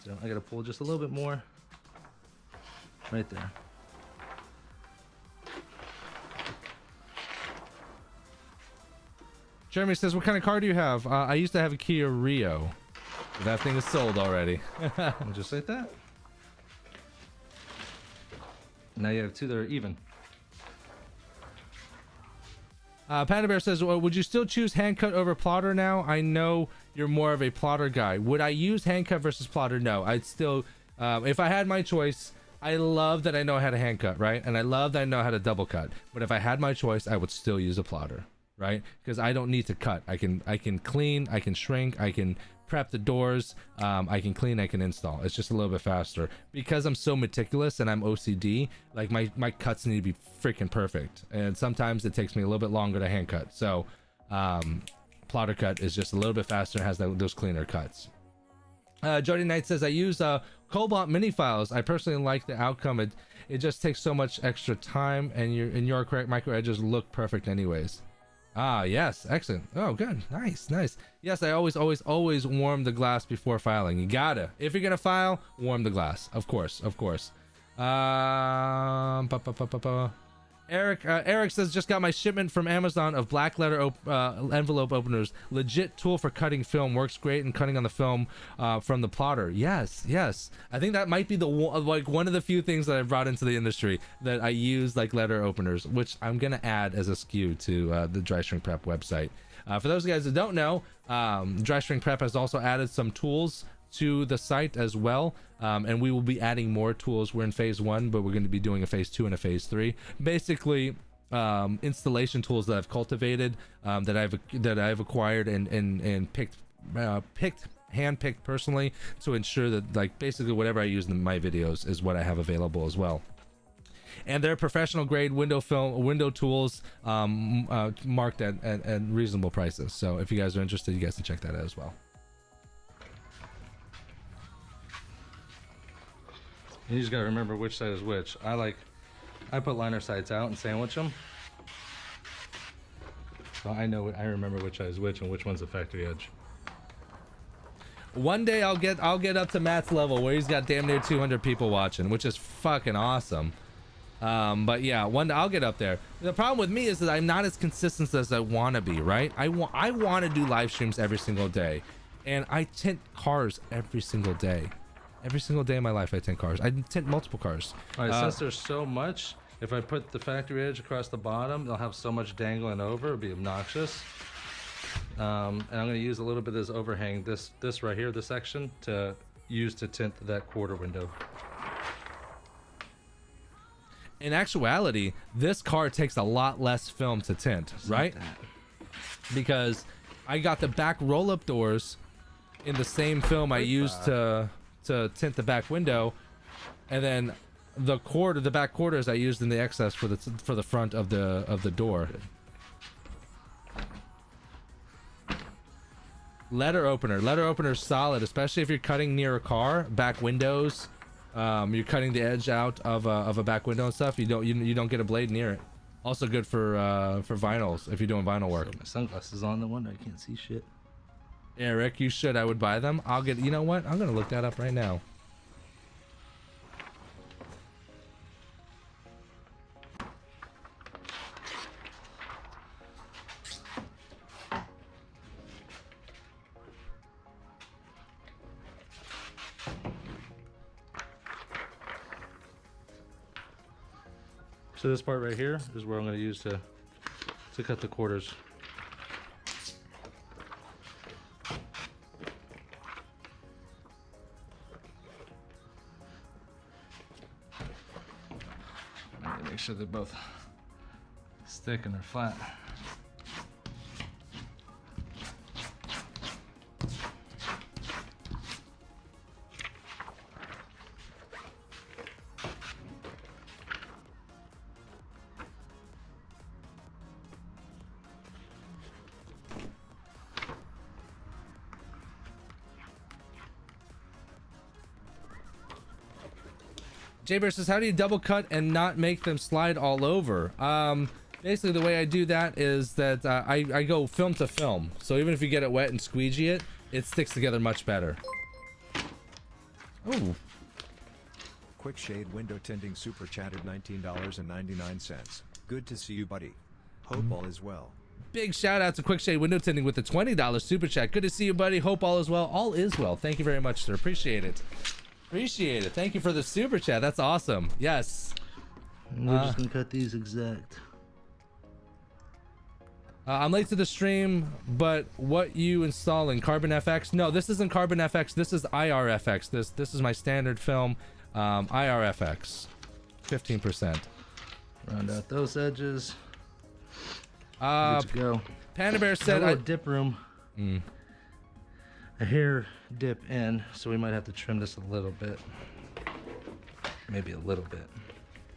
So I gotta pull just a little bit more. Right there. Jeremy says, what kind of car do you have? I used to have a Kia Rio. That thing is sold already. And just like that. Now you have two that are even. Panda Bear says, well, would you still choose hand cut over plotter now? I know you're more of a plotter guy. Would I use hand cut versus plotter? No, I'd still, if I had my choice, I love that I know how to hand cut, right? And I love that I know how to double cut. But if I had my choice, I would still use a plotter, right? Because I don't need to cut. I can clean, I can shrink, I can prep the doors, I can clean, I can install. It's just a little bit faster because I'm so meticulous and I'm OCD. Like my cuts need to be freaking perfect, and sometimes it takes me a little bit longer to hand cut. So plotter cut is just a little bit faster and has those cleaner cuts. Jody Knight says, I use Cobalt mini files. I personally like the outcome. It just takes so much extra time, and your correct, micro edges look perfect anyways. Ah, yes, excellent. Oh, good, nice. Yes, I always warm the glass before filing. You gotta, if you're gonna file, warm the glass, of course. Eric says, just got my shipment from Amazon of black letter envelope openers. Legit tool for cutting film. Works great in cutting on the film from the plotter. Yes. I think that might be one of the few things that I brought into the industry that I use, like letter openers, which I'm gonna add as a SKU to the Dry Shrink Prep website. For those guys that don't know, Dry Shrink Prep has also added some tools to the site as well, and we will be adding more tools. We're in phase 1, but we're going to be doing a phase 2 and a phase 3. Basically installation tools that I've cultivated, that I've acquired and picked handpicked personally to ensure that, like, basically whatever I use in my videos is what I have available as well. And they're professional grade window tools, marked at reasonable prices. So if you guys are interested, you guys can check that out as well. You just gotta remember which side is which. I put liner sides out and sandwich them, so I remember which side is which and which one's the factory edge. One day I'll get up to Matt's level where he's got damn near 200 people watching, which is fucking awesome. But yeah, one day I'll get up there. The problem with me is that I'm not as consistent as I want to be, right? I want to do live streams every single day, and I tint cars every single day. Every single day of my life I tint cars. I tint multiple cars. All right, since there's so much, if I put the factory edge across the bottom, they'll have so much dangling over, it'll be obnoxious. And I'm going to use a little bit of this overhang, this right here, this section, to use to tint that quarter window. In actuality, this car takes a lot less film to tint, right? Because I got the back roll-up doors in the same film I used to tint the back window, and then the back quarters I used in the excess for the front of the door. Letter opener is solid, especially if you're cutting near a car, back windows. You're cutting the edge out of a back window and stuff. You don't get a blade near it. Also good for vinyls if you're doing vinyl work. So my sunglasses on, no wonder I can't see shit. Eric, you should. I would buy them. You know what? I'm gonna look that up right now. So this part right here is where I'm going to use to cut the quarters. Make sure they're both stick and they're flat. Jaybear says, how do you double cut and not make them slide all over? Basically the way I do that is that I go film to film. So even if you get it wet and squeegee it, it sticks together much better. Oh. Quick Shade Window Tinting Super Chatted $19.99. Good to see you, buddy. Hope all is well. Big shout out to Quick Shade Window Tinting with the $20 super chat. Good to see you, buddy. Hope all is well. All is well. Thank you very much, sir. Appreciate it. Appreciate it. Thank you for the super chat. That's awesome. Yes. We're just gonna cut these exact. I'm late to the stream, but what you installing? Carbon FX? No, this isn't Carbon FX. This is IRFX. This is my standard film. IRFX. 15%. Round out those edges. Good to go. Panda Bear said I dip room. hair dip in, so we might have to trim this a little bit. Maybe a little bit.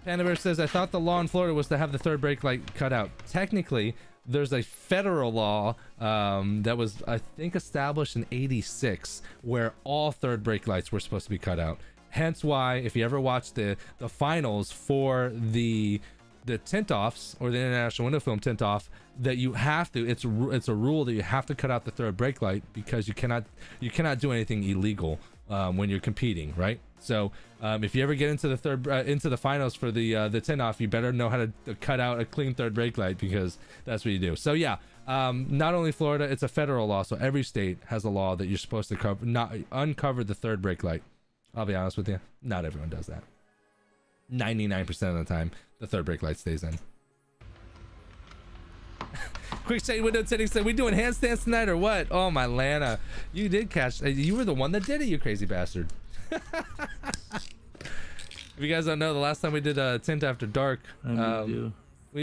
Panda Bear says, I thought the law in Florida was to have the third brake light cut out. Technically, there's a federal law that was, I think, established in '86 where all third brake lights were supposed to be cut out. Hence why, if you ever watch the finals for the tint offs or the International Window Film tint off, that you have to, it's a rule that you have to cut out the third brake light because you cannot do anything illegal when you're competing, right? So if you ever get into the finals for the tint off, you better know how to cut out a clean third brake light, because that's what you do. So yeah, not only Florida, it's a federal law, so every state has a law that you're supposed to uncover the third brake light. I'll be honest with you, not everyone does that. 99% of the time, the third brake light stays in. Quick shade window tinting said, we doing handstands tonight or what? Oh my Lana, you did catch, you were the one that did it, you crazy bastard. If you guys don't know, the last time we did a tint after dark, we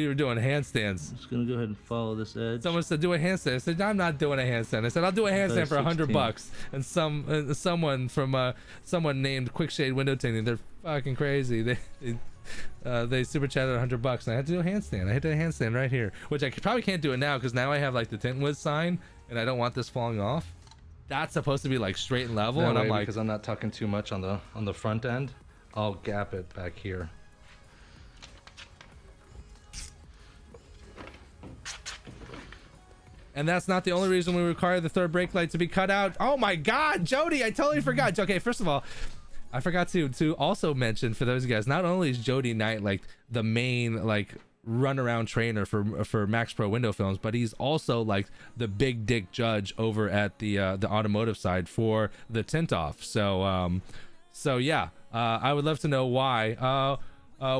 were doing handstands. I'm just gonna go ahead and follow this edge. Someone said do a handstand. I said I'm not doing a handstand. I said I'll do a handstand for $100. And someone named Quick Shade Window Tinting, they're fucking crazy. They super chatted $100 and I had to do a handstand. I had to do a handstand right here, which I probably can't do it now because now I have like the Tint Wiz sign and I don't want this falling off. That's supposed to be like straight and level, and I'm like, because I'm not tucking too much on the front end, I'll gap it back here. And that's not the only reason we require the third brake light to be cut out. Oh my God, Jody, I totally forgot. Okay, first of all, I forgot to also mention for those of you guys, not only is Jody Knight like the main like runaround trainer for Max Pro window films, but he's also like the big dick judge over at the automotive side for the tint off. So yeah, I would love to know why.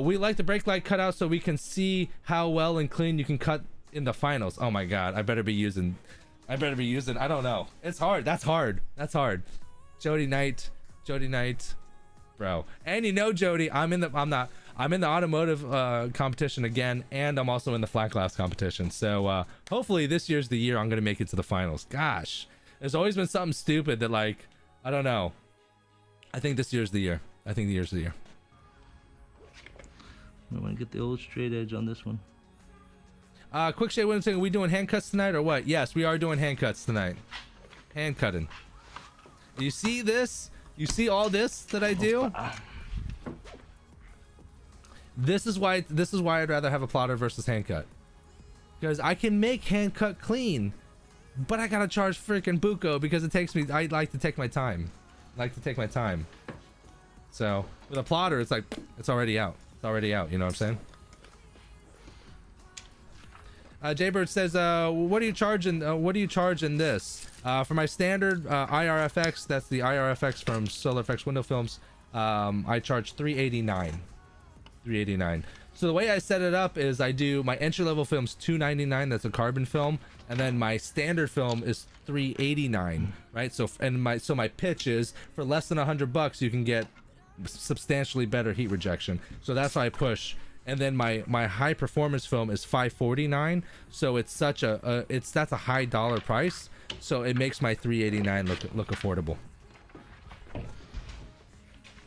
We like the brake light cut out so we can see how well and clean you can cut in the finals. Oh my God, I better be using, I don't know, it's hard. That's hard. Jody Knight, bro. And you know, Jody, I'm in the automotive competition again, and I'm also in the flat glass competition. So hopefully this year's the year I'm gonna make it to the finals. Gosh, there's always been something stupid that, like, I don't know. I think this year's the year. I think the year's the year. I want to get the old straight edge on this one. Quick shade window, are we doing hand cuts tonight or what? Yes, we are doing hand cuts tonight. Hand cutting. You see this? You see all this that I do? This is why I'd rather have a plotter versus hand cut. Because I can make hand cut clean, but I gotta charge freaking buco because it takes me, I like to take my time. So with a plotter, it's like, it's already out. You know what I'm saying? Jaybird says, what do you charge in this? For my standard IRFX, that's the IRFX from Solar FX Window Films, I charge $389. So the way I set it up is I do my entry-level film's $299, that's a carbon film, and then my standard film is $389, right? So my pitch is for less than $100 you can get substantially better heat rejection. So that's how I push. And then my high performance film is $549, so it's that's a high dollar price, so it makes my $389 look affordable.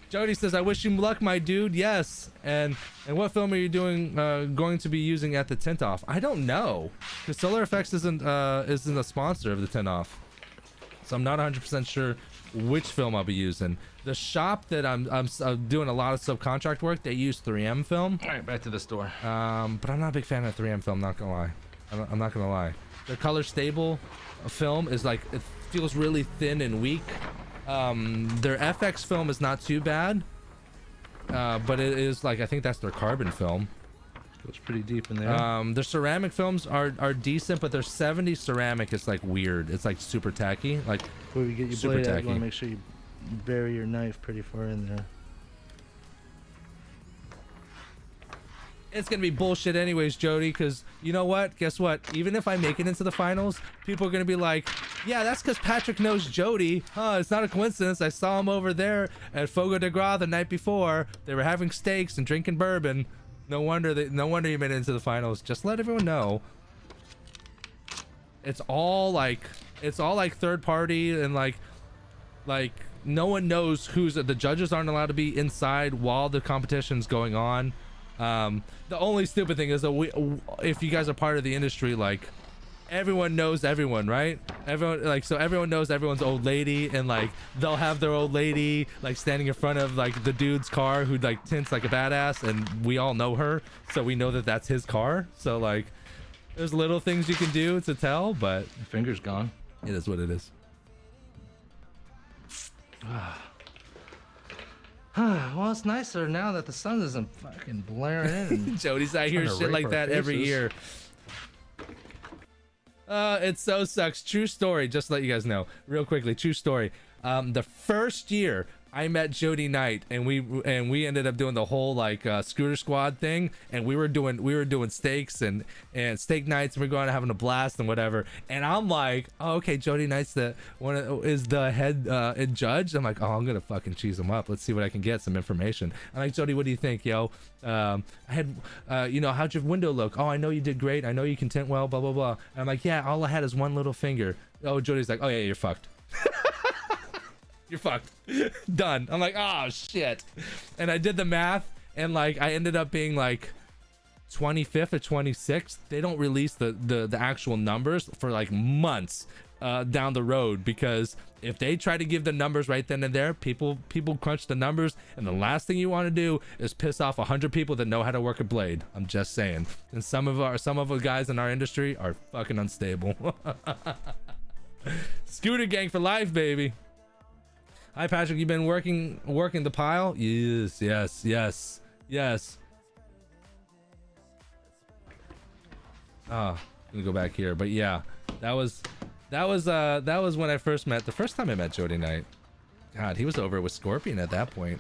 Jody says, I wish you luck, my dude. Yes. And what film are you going to be using at the tint off? I don't know, because Solar FX isn't a sponsor of the tint off, so I'm not 100% sure which film I'll be using. The shop that I'm doing a lot of subcontract work, they use 3M film. All right, back to the store. But I'm not a big fan of 3M film, not gonna lie. I'm not gonna lie. Their color stable film is like, it feels really thin and weak. Their FX film is not too bad, but it is like, I think that's their carbon film. Goes pretty deep in there. Their ceramic films are decent, but their 70 ceramic is like weird. It's like super tacky, like before we get your blade out, you want to make sure you bury your knife pretty far in there. It's gonna be bullshit anyways, Jody, because you know what? Guess what? Even if I make it into the finals, people are gonna be like, yeah, that's because Patrick knows Jody. Huh, it's not a coincidence. I saw him over there at Fogo de Gras the night before. They were having steaks and drinking bourbon. No wonder you made it into the finals. Just let everyone know. It's all like third party, and like Like no one knows the judges aren't allowed to be inside while the competition's going on. The only stupid thing is that if you guys are part of the industry, like everyone knows everyone, right? Everyone knows everyone's old lady, and like they'll have their old lady like standing in front of like the dude's car who like tints like a badass, and we all know her, so we know that that's his car. So like there's little things you can do to tell, but Your finger's gone. it is what it is. Well, it's nicer now that the sun isn't fucking blaring in. Jody's out here Trying to shit rape like our that every faces. year. It so sucks. True story. Just to let you guys know real quickly. True story. The first year I met Jody Knight, and we ended up doing the whole like scooter squad thing, and we were doing steaks and steak nights, and we're going to having a blast and whatever. And I'm like, oh, okay, Jody Knight's is the head judge. I'm like, oh, I'm gonna fucking cheese him up. Let's see what I can get, some information. I'm like, Jody, what do you think, yo? I had how'd your window look? Oh, I know you did great. I know you can tint well, blah blah blah. And I'm like, yeah, all I had is one little finger. Oh, Jody's like, oh yeah, you're fucked. You're fucked. Done. I'm like, oh shit. And I did the math, and like I ended up being like 25th or 26th. They don't release the actual numbers for like months down the road, because if they try to give the numbers right then and there, people crunch the numbers, and the last thing you want to do is piss off 100 people that know how to work a blade. I'm just saying. And some of the guys in our industry are fucking unstable. Scooter gang for life, baby. Hi Patrick, you've been working the pile? Yes. I'm gonna go back here, but yeah, that was when I first met. The first time I met Jody Knight. God, he was over with Scorpion at that point.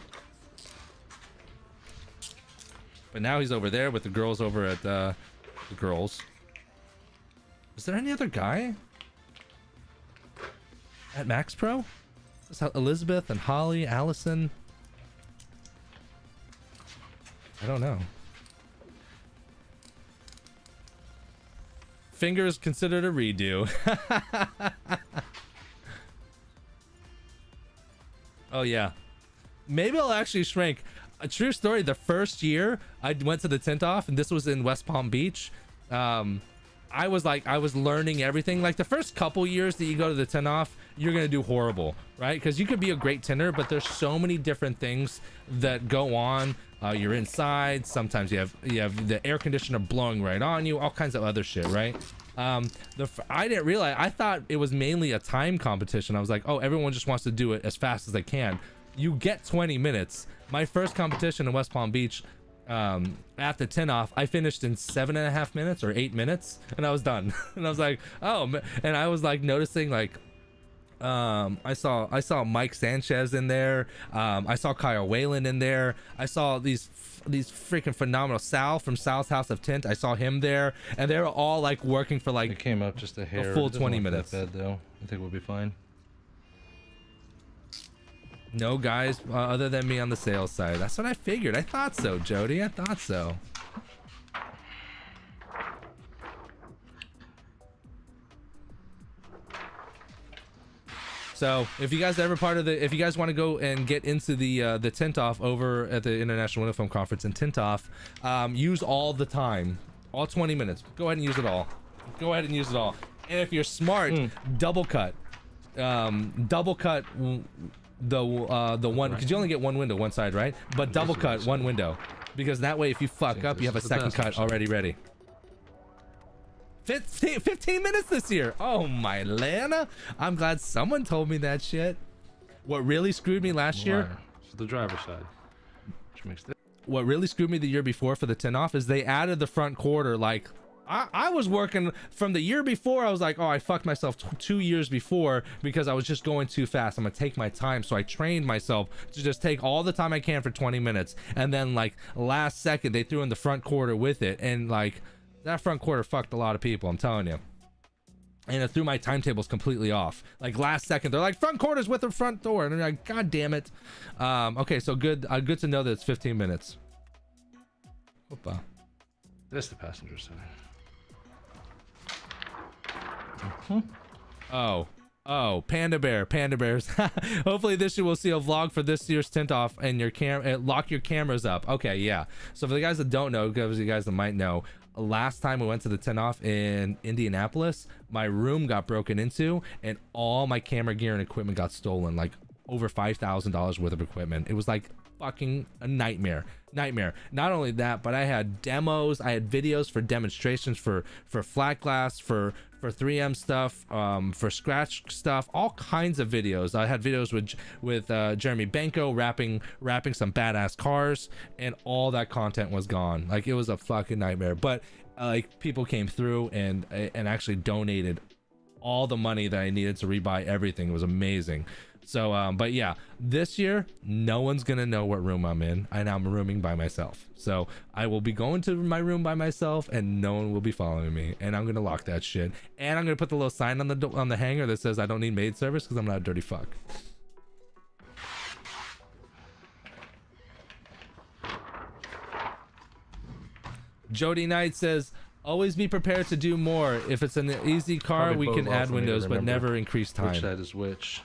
But now he's over there with the girls over at the girls. Is there any other guy at Max Pro? Elizabeth and Holly, Allison. I don't know. Fingers considered a redo. Oh yeah. Maybe I'll actually shrink. A true story. The first year I went to the tint off, and this was in West Palm Beach. I was learning everything. Like the first couple years that you go to the tint off, you're gonna do horrible, right? Because you could be a great tinter, but there's so many different things that go on. You're inside. Sometimes you have the air conditioner blowing right on you. All kinds of other shit, right? I didn't realize. I thought it was mainly a time competition. I was like, oh, everyone just wants to do it as fast as they can. You get 20 minutes. My first competition in West Palm Beach, at the tint off, I finished in 7.5 minutes or 8 minutes, and I was done. And I was like, oh, and I was like noticing like I saw Mike Sanchez in there. I saw Kyle Whalen in there. I saw these freaking phenomenal Sal from Sal's House of Tint. I saw him there, and they were all like working for like It came up just a hair. a full It doesn't 20 look that minutes. bad, though. I think we'll be fine. No guys other than me on the sales side. That's what I figured. I thought so, Jody. I thought so. So if you guys if you guys want to go and get into the tint off over at the International Window Film Conference and tint off, use all the time, all 20 minutes. Go ahead and use it all. Go ahead and use it all. And if you're smart, double cut the one, because you only get one window one side, right? But double cut one window, because that way if you fuck up, you have a second cut already ready. 15 minutes this year. Oh my Lana, I'm glad someone told me that shit. What really screwed me last year, So the driver's side, which makes it. what really screwed me the year before for the tint off is they added the front quarter. Like I was working from the year before. I was like, oh, I fucked myself 2 years before because I was just going too fast. I'm gonna take my time. So I trained myself to just take all the time I can for 20 minutes. And then like last second, they threw in the front quarter with it. And like that front quarter fucked a lot of people, I'm telling you. And it threw my timetables completely off. Like last second, they're like front quarters with the front door. And I'm like, God damn it. Okay, so good to know that it's 15 minutes. Opa. That's the passenger side. Oh, Oh, Panda Bears. Hopefully this year we'll see a vlog for this year's tint off and your lock your cameras up. Okay, yeah. So for the guys that don't know, because you guys that might know, last time we went to the tint off in Indianapolis, my room got broken into and all my camera gear and equipment got stolen, like over $5,000 worth of equipment. It was like fucking a nightmare. Not only that, but I had demos, I had videos for demonstrations for flat glass, for 3M stuff, for scratch stuff, all kinds of videos. I had videos with Jeremy Benko rapping some badass cars, and all that content was gone. Like, it was a fucking nightmare. But like, people came through and actually donated all the money that I needed to rebuy everything. It was amazing. So but yeah, this year no one's gonna know what room I'm in, and I'm rooming by myself. So I will be going to my room by myself, and no one will be following me, and I'm gonna lock that shit, and I'm gonna put the little sign on the hanger that says I don't need maid service, because I'm not a dirty fuck. Jody Knight says, always be prepared to do more. If it's an easy car, Probably we can bode well add for me to windows, but remember never increase time. Which side is which?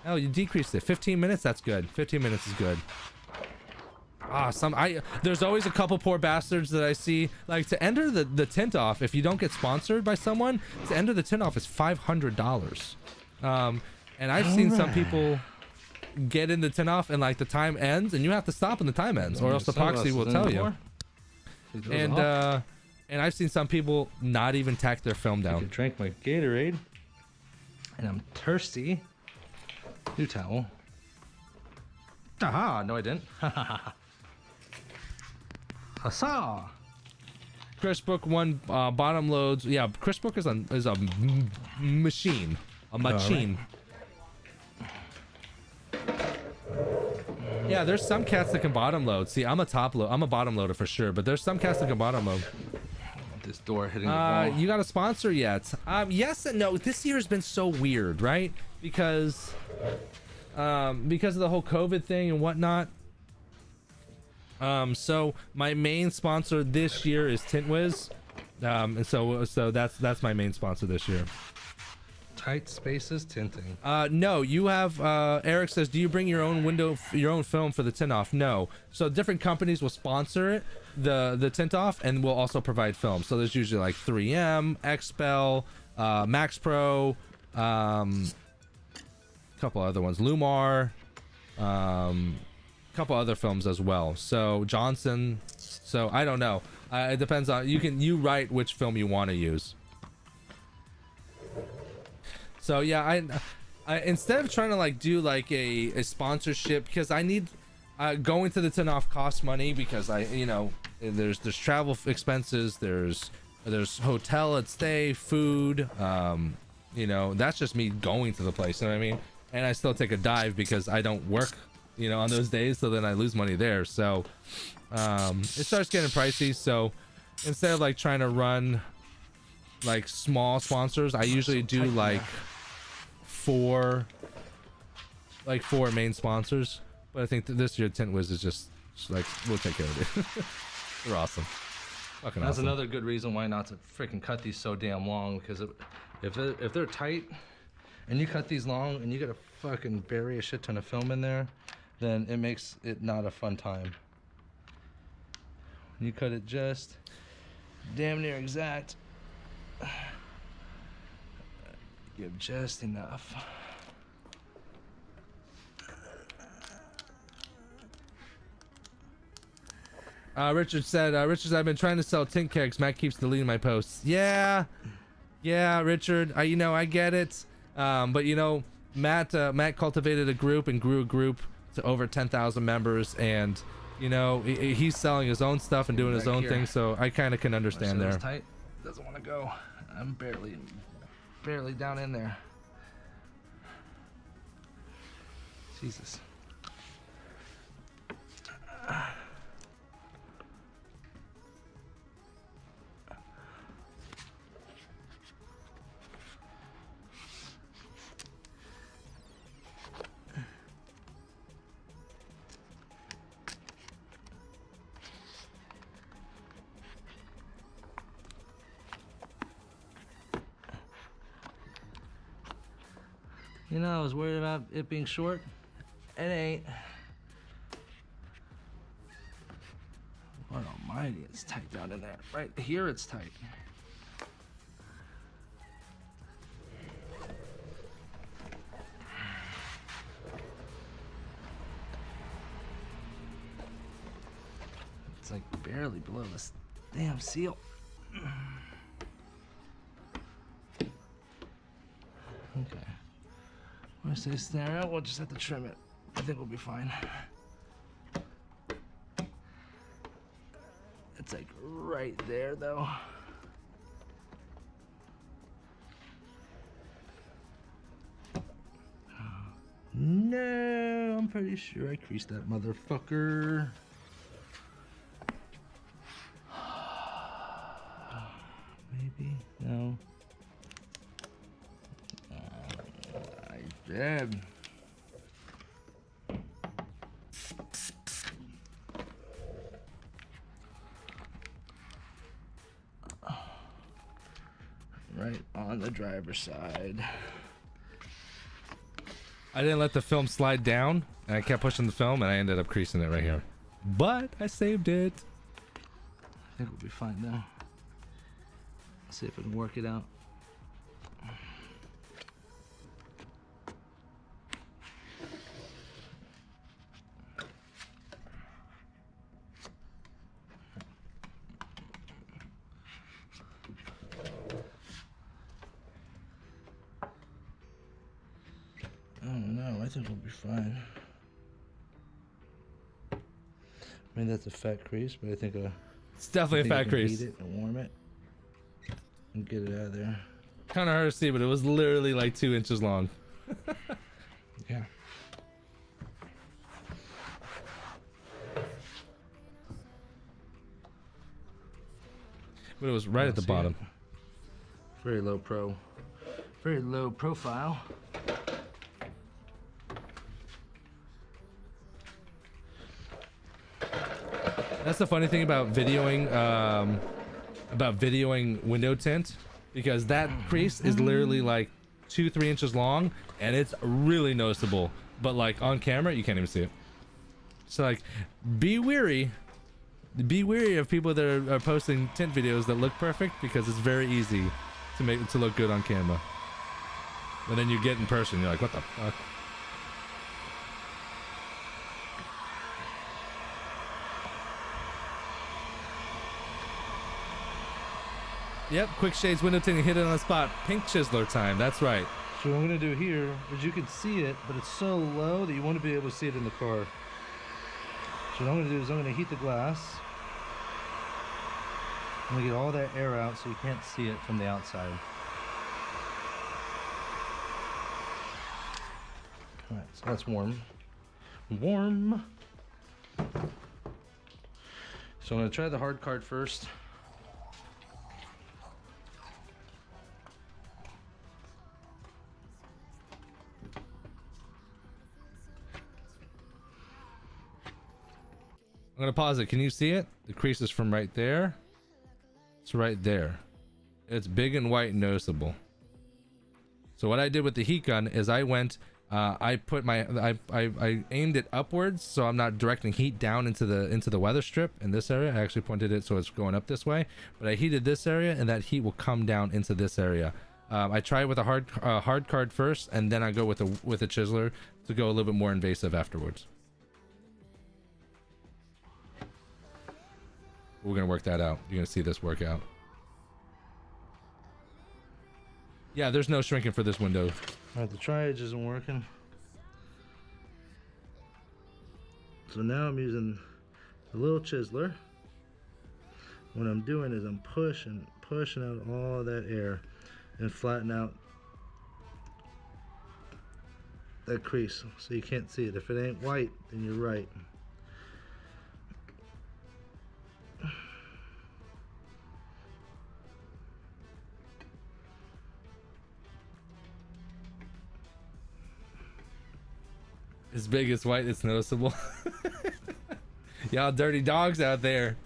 Oh, you decreased it. 15 minutes? That's good. 15 minutes is good. There's always a couple poor bastards that I see. Like, to enter the tint off, if you don't get sponsored by someone, to enter the tint off is $500. And I've seen some people get in the tint off and like the time ends, and you have to stop when the time ends, or else the proxy will tell you. And I've seen some people not even tack their film down. I drank my Gatorade, and I'm thirsty. New towel. Aha! No, I didn't. Hassa! Chris Brook won bottom loads. Yeah, Chris Brook is a machine. A machine. Yeah, there's some cats that can bottom load. See, I'm a bottom loader for sure, but there's some cats that can bottom load. This door hitting the wall. You got a sponsor yet? Yes and no. This year has been so weird, right? Because of the whole COVID thing and whatnot. So my main sponsor this year is Tint Wiz. And so that's my main sponsor this year. Tight spaces tinting. No, you have Eric says, do you bring your own film for the tint off? No. So different companies will sponsor it, the tint off, and will also provide film. So there's usually like 3M, Expel, Max Pro, couple other ones, Lumar, couple other films as well. So Johnson. So I don't know. It depends on you write which film you want to use. So yeah, I instead of trying to like do like a sponsorship, because I need going to the tint off costs money, because there's travel expenses, there's hotel and stay, food, that's just me going to the place, you know what I mean? And I still take a dive because I don't work, on those days, so then I lose money there. So it starts getting pricey. So instead of like trying to run like small sponsors, I usually do like four main sponsors. But I think this year Tint Wiz is just like, we'll take care of it. They're awesome. Fucking That's awesome. another good reason why not to freaking cut these so damn long, because if they're tight and you cut these long and you gotta fucking bury a shit ton of film in there, then it makes it not a fun time. You cut it just damn near exact. You have just enough. Richard said, I've been trying to sell tint kegs. Matt keeps deleting my posts. Yeah, Richard. I get it. But Matt cultivated a group and grew a group to over 10,000 members, and he's selling his own stuff and doing his own thing. So I kind of can understand there. Tight. Doesn't want to go. I'm barely down in there. Jesus. You know, I was worried about it being short. It ain't. Lord almighty, it's tight down in there. Right here it's tight. It's like barely below this damn seal. Okay. Worst case scenario, we'll just have to trim it. I think we'll be fine. It's like right there though. No, I'm pretty sure I creased that motherfucker. Maybe, no. I did. Right on the driver's side. I didn't let the film slide down, and I kept pushing the film, and I ended up creasing it right here. But I saved it. I think we'll be fine now. Let's see if we can work it out. Oh no, I think we'll be fine. I mean, that's a fat crease, but I think It's definitely a fat crease. Heat it and warm it and get it out of there. Kind of hard to see, but it was literally like 2 inches long. Yeah. But it was right at the bottom. Very low profile. That's the funny thing about videoing window tint, because that crease is literally like 2-3 inches long, and it's really noticeable. But like on camera, you can't even see it. So like, be wary of people that are posting tint videos that look perfect, because it's very easy to make it to look good on camera. And then you get in person, you're like, what the fuck? Yep, quick shades window tinting, hit it on the spot. Pink chiseler time, that's right. So what I'm gonna do here is, you can see it, but it's so low that you won't be able to see it in the car. So what I'm gonna do is I'm gonna heat the glass. I'm gonna get all that air out so you can't see it from the outside. Alright, so that's warm. Warm. So I'm gonna try the hard card first. I'm gonna pause it. Can you see it? The crease is from right there. It's right there. It's big and white and noticeable. So what I did with the heat gun is I went, I aimed it upwards, so I'm not directing heat down into the weather strip in this area. I actually pointed it so it's going up this way, but I heated this area, and that heat will come down into this area. I try it with a hard card first, and then I go with a chiseler to go a little bit more invasive afterwards. We're gonna work that out. You're gonna see this work out. Yeah, there's no shrinking for this window. Alright, the tri-edge isn't working. So now I'm using a little chiseler. What I'm doing is I'm pushing out all that air and flatten out that crease so you can't see it. If it ain't white, then you're right. As big as white, it's noticeable. Y'all dirty dogs out there.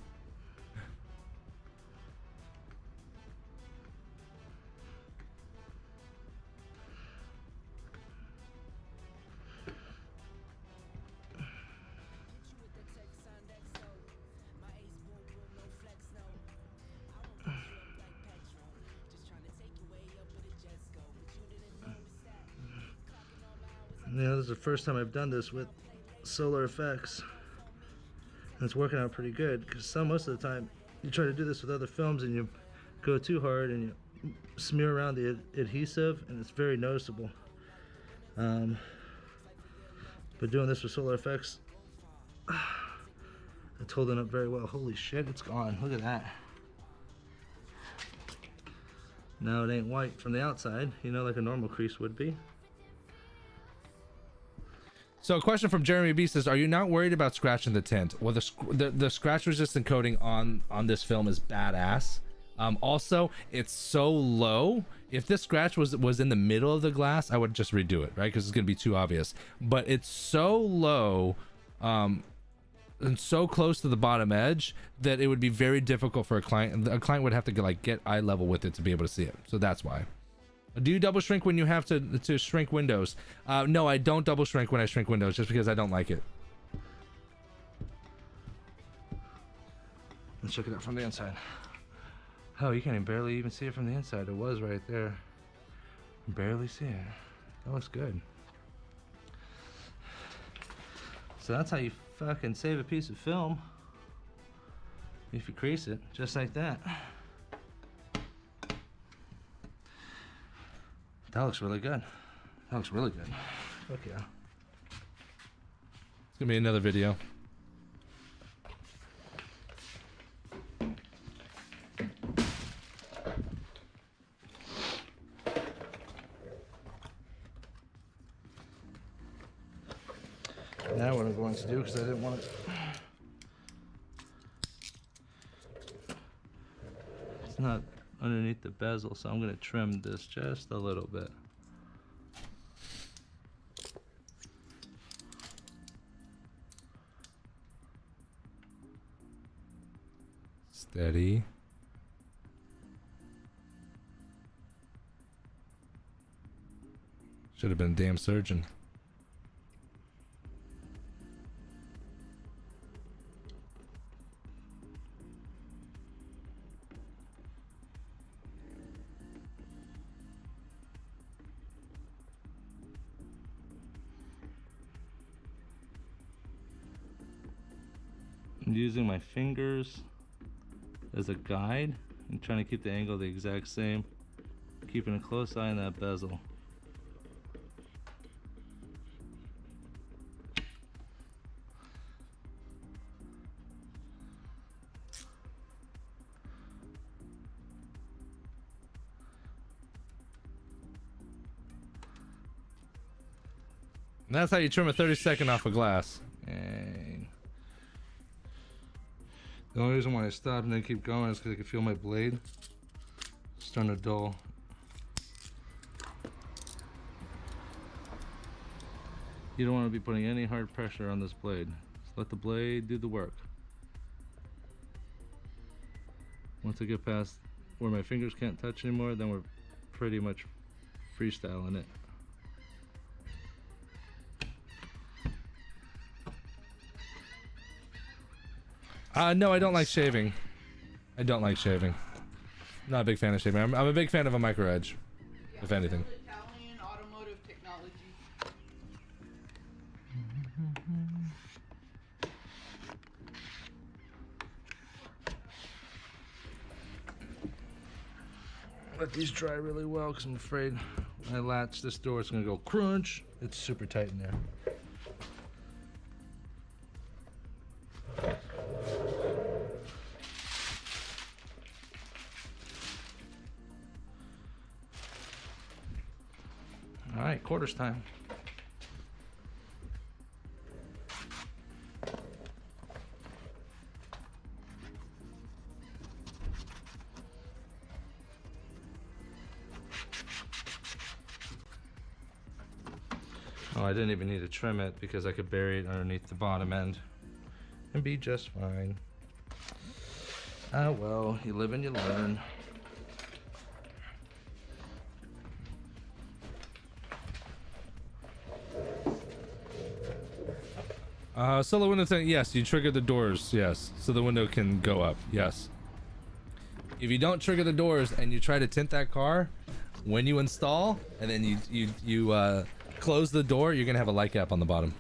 You know, this is the first time I've done this with solar effects, and it's working out pretty good, because most of the time you try to do this with other films and you go too hard and you smear around the adhesive and it's very noticeable. But doing this with solar effects, it's holding up very well. Holy shit, it's gone. Look at that. Now it ain't white from the outside, you know, like a normal crease would be. So a question from Jeremy B says, are you not worried about scratching the tint? Well, the scratch resistant coating on this film is badass. Also, it's so low. If this scratch was in the middle of the glass, I would just redo it, right? Because it's gonna be too obvious. But it's so low, and so close to the bottom edge that it would be very difficult for a client. A client would have to get eye level with it to be able to see it. So that's why. Do you double shrink when you have to shrink windows? No, I don't double shrink when I shrink windows, just because I don't like it. Let's check it out from the inside. Oh, you can't barely even see it from the inside. It was right there. Barely see it. That looks good. So that's how you fucking save a piece of film. If you crease it, just like that. That looks really good. That looks really good. Fuck yeah. It's gonna be another video. Now what I'm going to do, because I didn't want it. It's not underneath the bezel, so I'm going to trim this just a little bit. Steady. Should have been a damn surgeon. I'm using my fingers as a guide and trying to keep the angle the exact same, keeping a close eye on that bezel. And that's how you trim a 30-second off a glass. And the only reason why I stopped and then keep going is because I could feel my blade starting to dull. You don't want to be putting any hard pressure on this blade. Just let the blade do the work. Once I get past where my fingers can't touch anymore, then we're pretty much freestyling it. No, I don't like shaving. I don't like shaving. Not a big fan of shaving. I'm a big fan of a micro edge, if anything. Italian automotive technology. Let these dry really well, because I'm afraid when I latch this door, it's gonna go crunch. It's super tight in there. All right, quarters time. Oh, I didn't even need to trim it because I could bury it underneath the bottom end and be just fine. Ah, well, you live and you learn. So the window thing, yes, you trigger the doors, yes, so the window can go up, yes. If you don't trigger the doors and you try to tint that car, when you install, and then you close the door, you're gonna have a light gap on the bottom.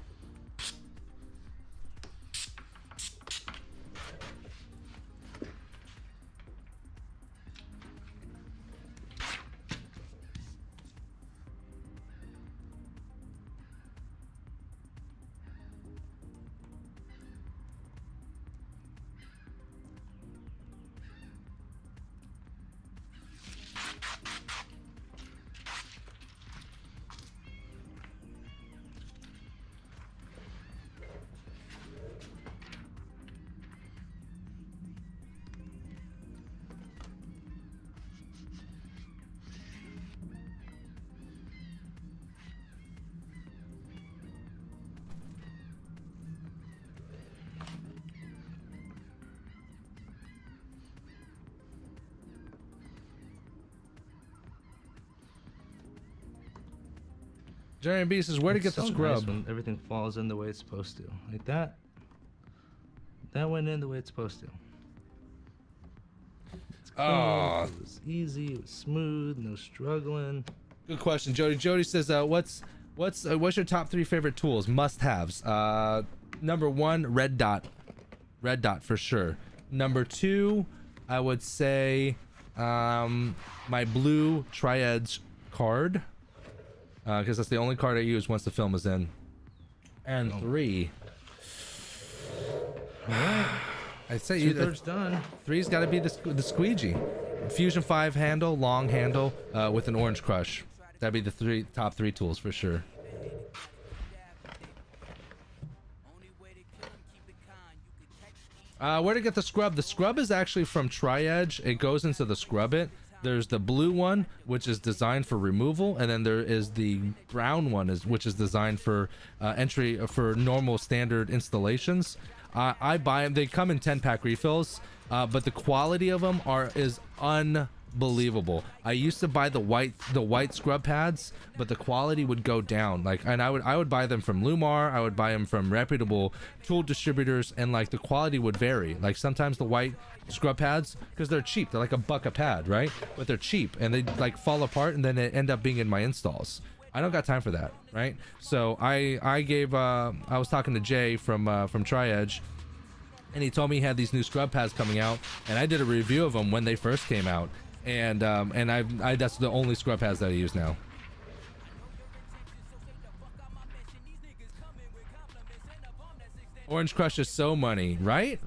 Jeremy B says, where to get the So scrub? nice when everything falls in the way it's supposed to. Like that. That went in the way it's supposed to. It's clean, Oh. It was easy. It was smooth. No struggling. Good question, Jody. Jody says, what's your top 3 favorite tools? Must-haves. Number 1, red dot. Red dot for sure. Number 2, I would say my blue Tri-Edge card, because that's the only card I use once the film is in. And 3, I'd say 2/3 done. 3's got to be the squeegee. Fusion 5 handle, long handle, with an orange crush. That'd be the top 3 tools for sure. Where to get the scrub? The scrub is actually from Tri-Edge. It goes into the scrub it. There's the blue one, which is designed for removal, and then there is the brown one, which is designed for entry for normal standard installations. I buy them. They come in 10-pack refills, but the quality of them is unbelievable. I used to buy the white scrub pads, but the quality would go down. And I would buy them from Lumar. I would buy them from reputable tool distributors, and like the quality would vary. Like sometimes the white scrub pads, because they're cheap, they're like $1 a pad, right? But they're cheap and they like fall apart, and then they end up being in my installs. I don't got time for that, right? So I was talking to Jay from Tri-Edge, and he told me he had these new scrub pads coming out, and I did a review of them when they first came out, and that's the only scrub pads that I use now. Orange Crush is so money, right?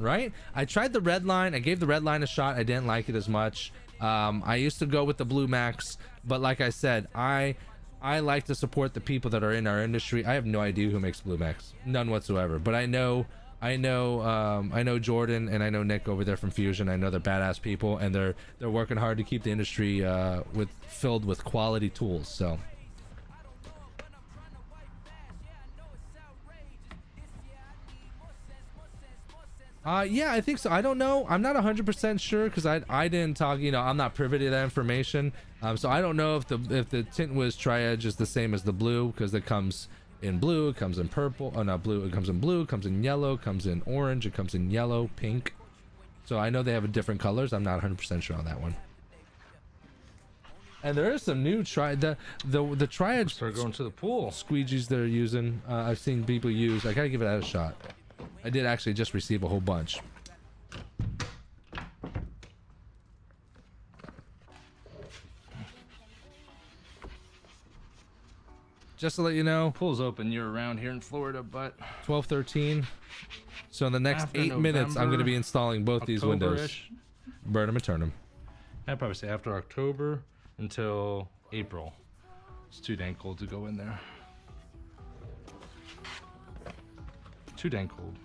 I tried the red line. I gave the red line a shot. I didn't like it as much. I used to go with the Blue Max, but like I said, I like to support the people that are in our industry. I have no idea who makes Blue Max, none whatsoever. But I know Jordan and I know Nick over there from Fusion. I know they're badass people, and they're working hard to keep the industry filled with quality tools. So. Yeah, I think so. I don't know. I'm not 100% sure because I didn't talk. I'm not privy to that information. So I don't know if the Tint Wiz Tri-Edge is the same as the blue, because it comes in blue, it comes in purple. Oh, not blue. It comes in blue, it comes in yellow, it comes in orange, it comes in yellow, pink. So I know they have different colors. I'm not 100% sure on that one. And there is some new the Tri-Edge. Start going to the pool. Squeegees they're using. I've seen people use. I gotta give it a shot. I did actually just receive a whole bunch. Just to let you know, Pool's open year-round here in Florida, but 12:13. So in the next after 8 minutes, I'm going to be November, installing both these windows. October-ish. Burn them and turn them. I'd probably say after October until April. It's too dang cold to go in there. Too dang cold.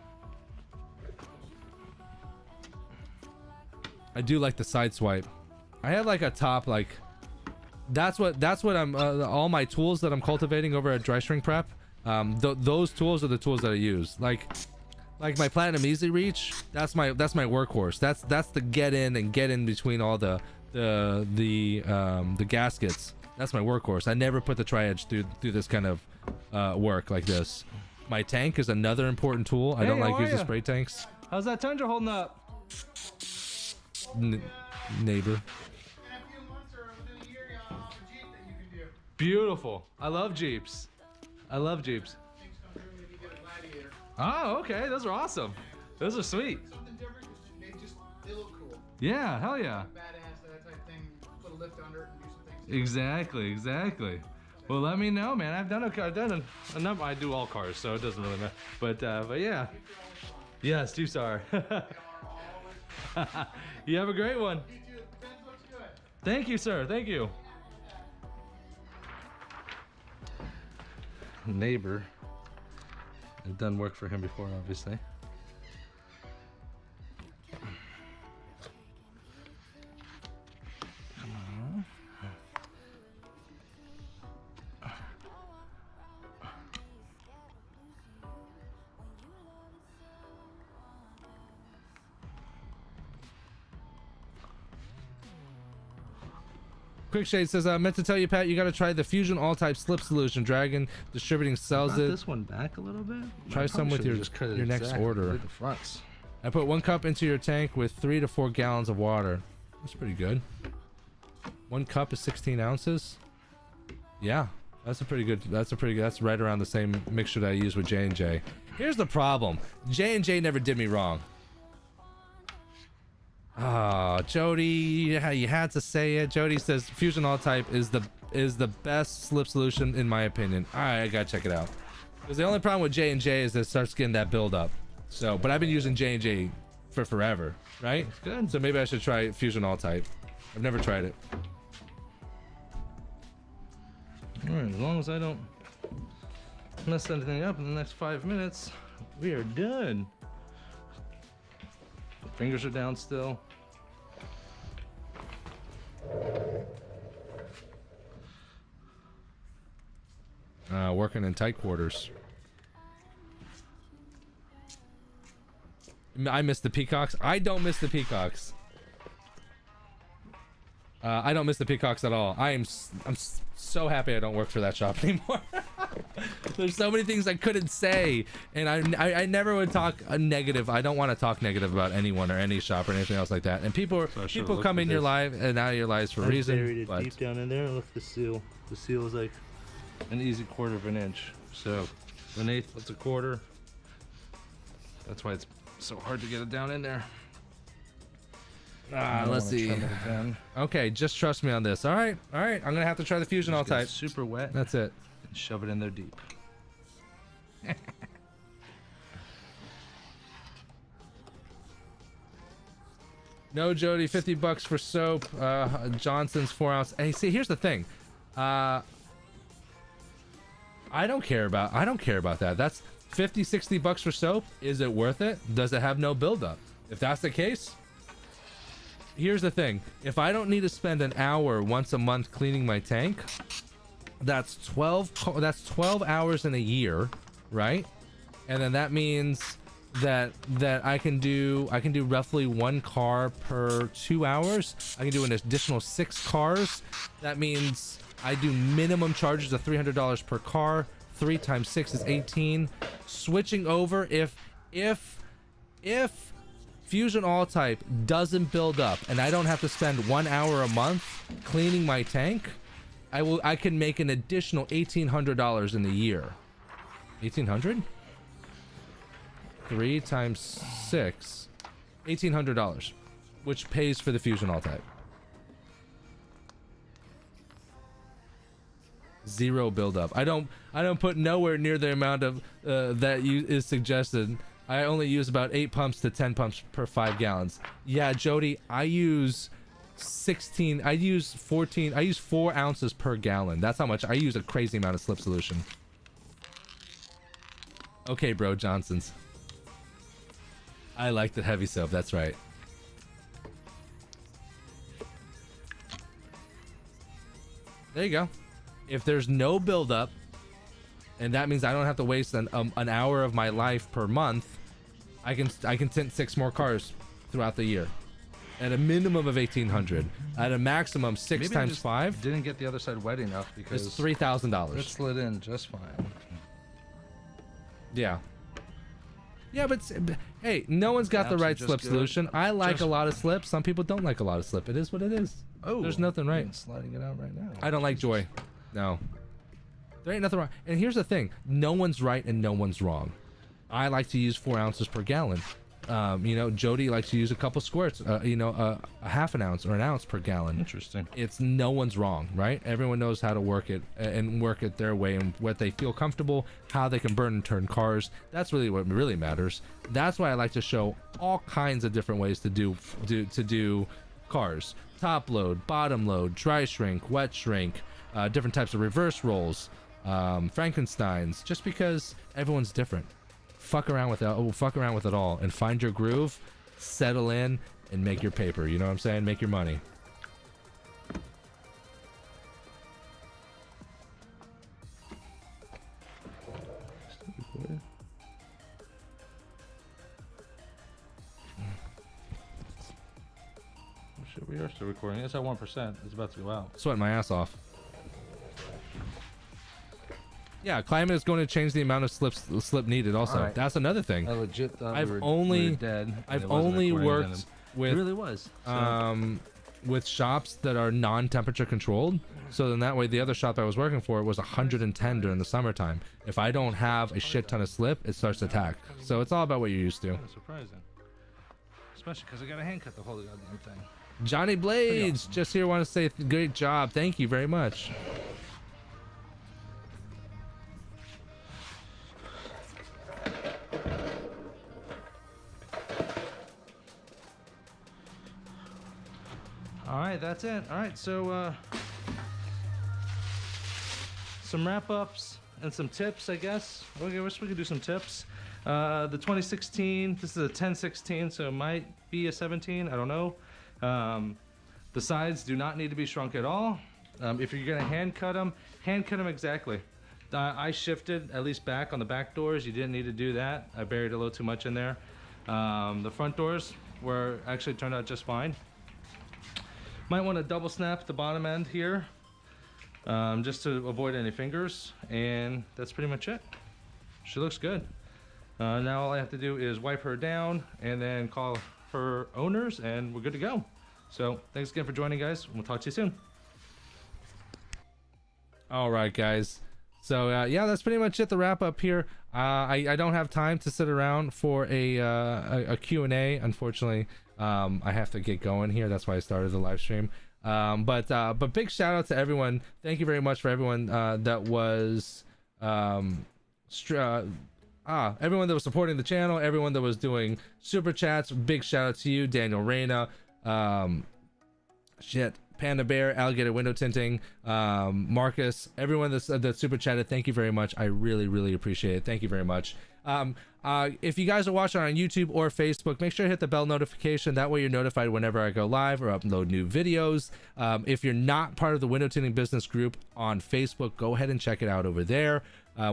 I do like the side swipe. I have like a top like. That's what I'm. All my tools that I'm cultivating over at Dry String Prep. Those tools are the tools that I use. Like my Platinum Easy Reach. That's my workhorse. That's the get in between all the gaskets. That's my workhorse. I never put the Tri-Edge through this kind of work like this. My tank is another important tool. I don't like using spray tanks. How's that Tundra holding up? Neighbor. In a few months or within a year, you'll have a Jeep that you can do. Beautiful. I love Jeeps. I love Jeeps. Things come through, maybe get a Gladiator. Oh, okay. Those are awesome. Those are sweet. Something different, they look cool. Yeah, hell yeah. Badass, that type thing. Put a lift under it and do some things. Exactly. Well, let me know, man. I've done a number. I do all cars, so it doesn't really matter. But yeah. Yes, Jeeps are. You have a great one. You too. The fence looks good. Thank you, sir. Thank you. Neighbor. I've done work for him before, obviously. Quick Shade says, I meant to tell you, Pat, you got to try the Fusion All-Type Slip Solution. Dragon Distributing sells it. This one back a little bit. Try some with your next order. The fronts. I put 1 cup into your tank with 3 to 4 gallons of water. That's pretty good. 1 cup is 16 ounces. Yeah, that's right around the same mixture that I use with J&J. Here's the problem. J&J never did me wrong. Oh, Jody, yeah, you had to say it. Jody says Fusion All Type is the best slip solution in my opinion. All right, I gotta check it out. Because the only problem with J&J is that it starts getting that buildup. So, but I've been using J&J for forever, right? That's good. So maybe I should try Fusion All Type. I've never tried it. All right, as long as I don't mess anything up in the next 5 minutes, we are done. Fingers are down still. Working in tight quarters. I miss the peacocks. I don't miss the peacocks. I don't miss the peacocks at all. I'm so happy I don't work for that shop anymore. There's so many things I couldn't say, and I never would talk a negative. I don't want to talk negative about anyone or any shop or anything else like that. And people come in your life and out of your lives for a reason. Buried it deep down in there. Look, the seal. The seal is like an easy 1/4 inch. So 1/8. That's a 1/4. That's why it's so hard to get it down in there. Let's see. Okay, just trust me on this. All right. I'm gonna have to try the Fusion All Type. Super wet. That's it. And shove it in there deep. No, Jody, $50 for soap. Johnson's 4 ounce. Hey, see, here's the thing. I don't care about that. That's $50-$60 for soap. Is it worth it? Does it have no buildup? If that's the case, here's the thing. If I don't need to spend an hour once a month cleaning my tank, that's 12 hours in a year, right? And then that means that I can do roughly 1 car per 2 hours. I can do an additional 6 cars. That means I do minimum charges of $300 per car. 3 times 6 is 18. Switching over, if Fusion All Type doesn't build up and I don't have to spend 1 hour a month cleaning my tank, I can make an additional $1,800 in the year. 1,800? 3 times 6, $1,800, which pays for the Fusion All Type. 0 buildup. I don't put nowhere near the amount of is suggested. I only use about 8 pumps to 10 pumps per 5 gallons. Yeah, Jody, I use 16. I use 14. I use 4 ounces per gallon. That's how much I use. A crazy amount of slip solution. Okay, bro, Johnson's. I like the heavy soap. That's right. There you go. If there's no buildup, and that means I don't have to waste an hour of my life per month, I can tint 6 more cars throughout the year, at a minimum of 1,800. At a maximum, 6 times 5. Didn't get the other side wet enough because it's $3,000. It slid in just fine. Yeah. Yeah, but hey, no one's got the right slip solution. I like a lot of slip. Some people don't like a lot of slip. It is what it is. Oh, there's nothing right. I'm sliding it out right now. I don't like Joy. No. There ain't nothing wrong. And here's the thing: no one's right and no one's wrong. I like to use 4 ounces per gallon. You know, Jody likes to use a couple squirts. You know, a half an ounce or an ounce per gallon. Interesting. It's no one's wrong, right? Everyone knows how to work it and work it their way and what they feel comfortable, how they can burn and turn cars. That's really what really matters. That's why I like to show all kinds of different ways to do cars: top load, bottom load, dry shrink, wet shrink, different types of reverse rolls, Frankensteins. Just because everyone's different. Fuck around with it all and find your groove, settle in, and make your paper. You know what I'm saying? Make your money. Shit, we are still recording. It's at 1%. It's about to go out. Sweating my ass off. Yeah, climate is going to change the amount of slip needed. Also, All right. That's another thing. I legit thought I've we were only dead. and I've it wasn't only recording worked then. with It really was. So, with shops that are non-temperature controlled. So then that way, the other shop I was working for was 110 during the summertime. If I don't have a shit ton of slip, it starts to tack. So it's all about what you're used to. kind of surprising. Especially because I got a hand cut the whole goddamn thing. Johnny Blades, just here want to say great job. Thank you very much. All right, that's it. All right, so some wrap-ups and some tips, I guess. Okay, I wish we could do some tips. The 2016, this is a 1016, so it might be a 17. I don't know. The sides do not need to be shrunk at all. If you're gonna hand cut them exactly. I shifted at least back on the back doors. You didn't need to do that. I buried a little too much in there. The front doors were actually turned out just fine. Might want to double snap the bottom end here, just to avoid any fingers, and that's pretty much it. She looks good. Now all I have to do is wipe her down and then call her owners, and we're good to go. So thanks again for joining, guys. We'll talk to you soon. All right, guys. So yeah, that's pretty much it. The wrap up here. I don't have time to sit around for a Q&A. Unfortunately, I have to get going here. That's why I started the live stream. But big shout out to everyone. Thank you very much for everyone that was everyone that was supporting the channel, everyone that was doing super chats. Big shout out to you, Daniel Reyna, Panda Bear, Alligator Window Tinting, Marcus, everyone that super chatted. Thank you very much. I really appreciate it. Thank you very much. If you guys are watching on YouTube or Facebook, make sure to hit the bell notification. That way you're notified whenever I go live or upload new videos. If you're not part of the Window Tinting Business Group on Facebook, go ahead and check it out over there.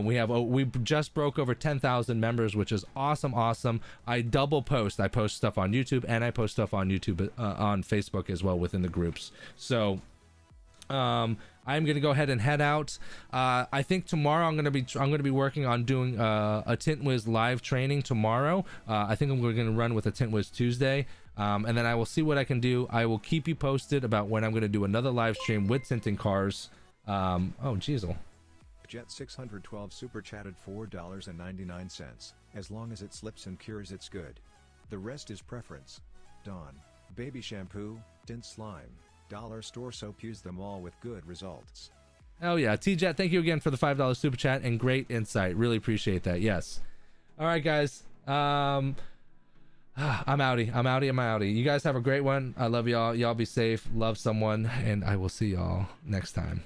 We just broke over 10,000 members, which is awesome. I double post. I post stuff on YouTube and I post stuff on YouTube on Facebook as well within the groups. So I'm gonna go ahead and head out. I think tomorrow I'm gonna be working on doing a Tint Wiz live training tomorrow. I think we're gonna run with a Tint Wiz Tuesday, and then I will see what I can do. I will keep you posted about when I'm gonna do another live stream with tinting cars. Oh, jeez. Jet 612 super chatted $4.99. As long as it slips and cures, it's good. The rest is preference. Dawn. Baby shampoo, tint slime, dollar store soap, use them all with good results. Oh yeah, T-Jet, thank you again for the $5 super chat and great insight. Really appreciate that. Yes. All right, guys. I'm outie. You guys have a great one. I love y'all. Y'all be safe. Love someone, and I will see y'all next time.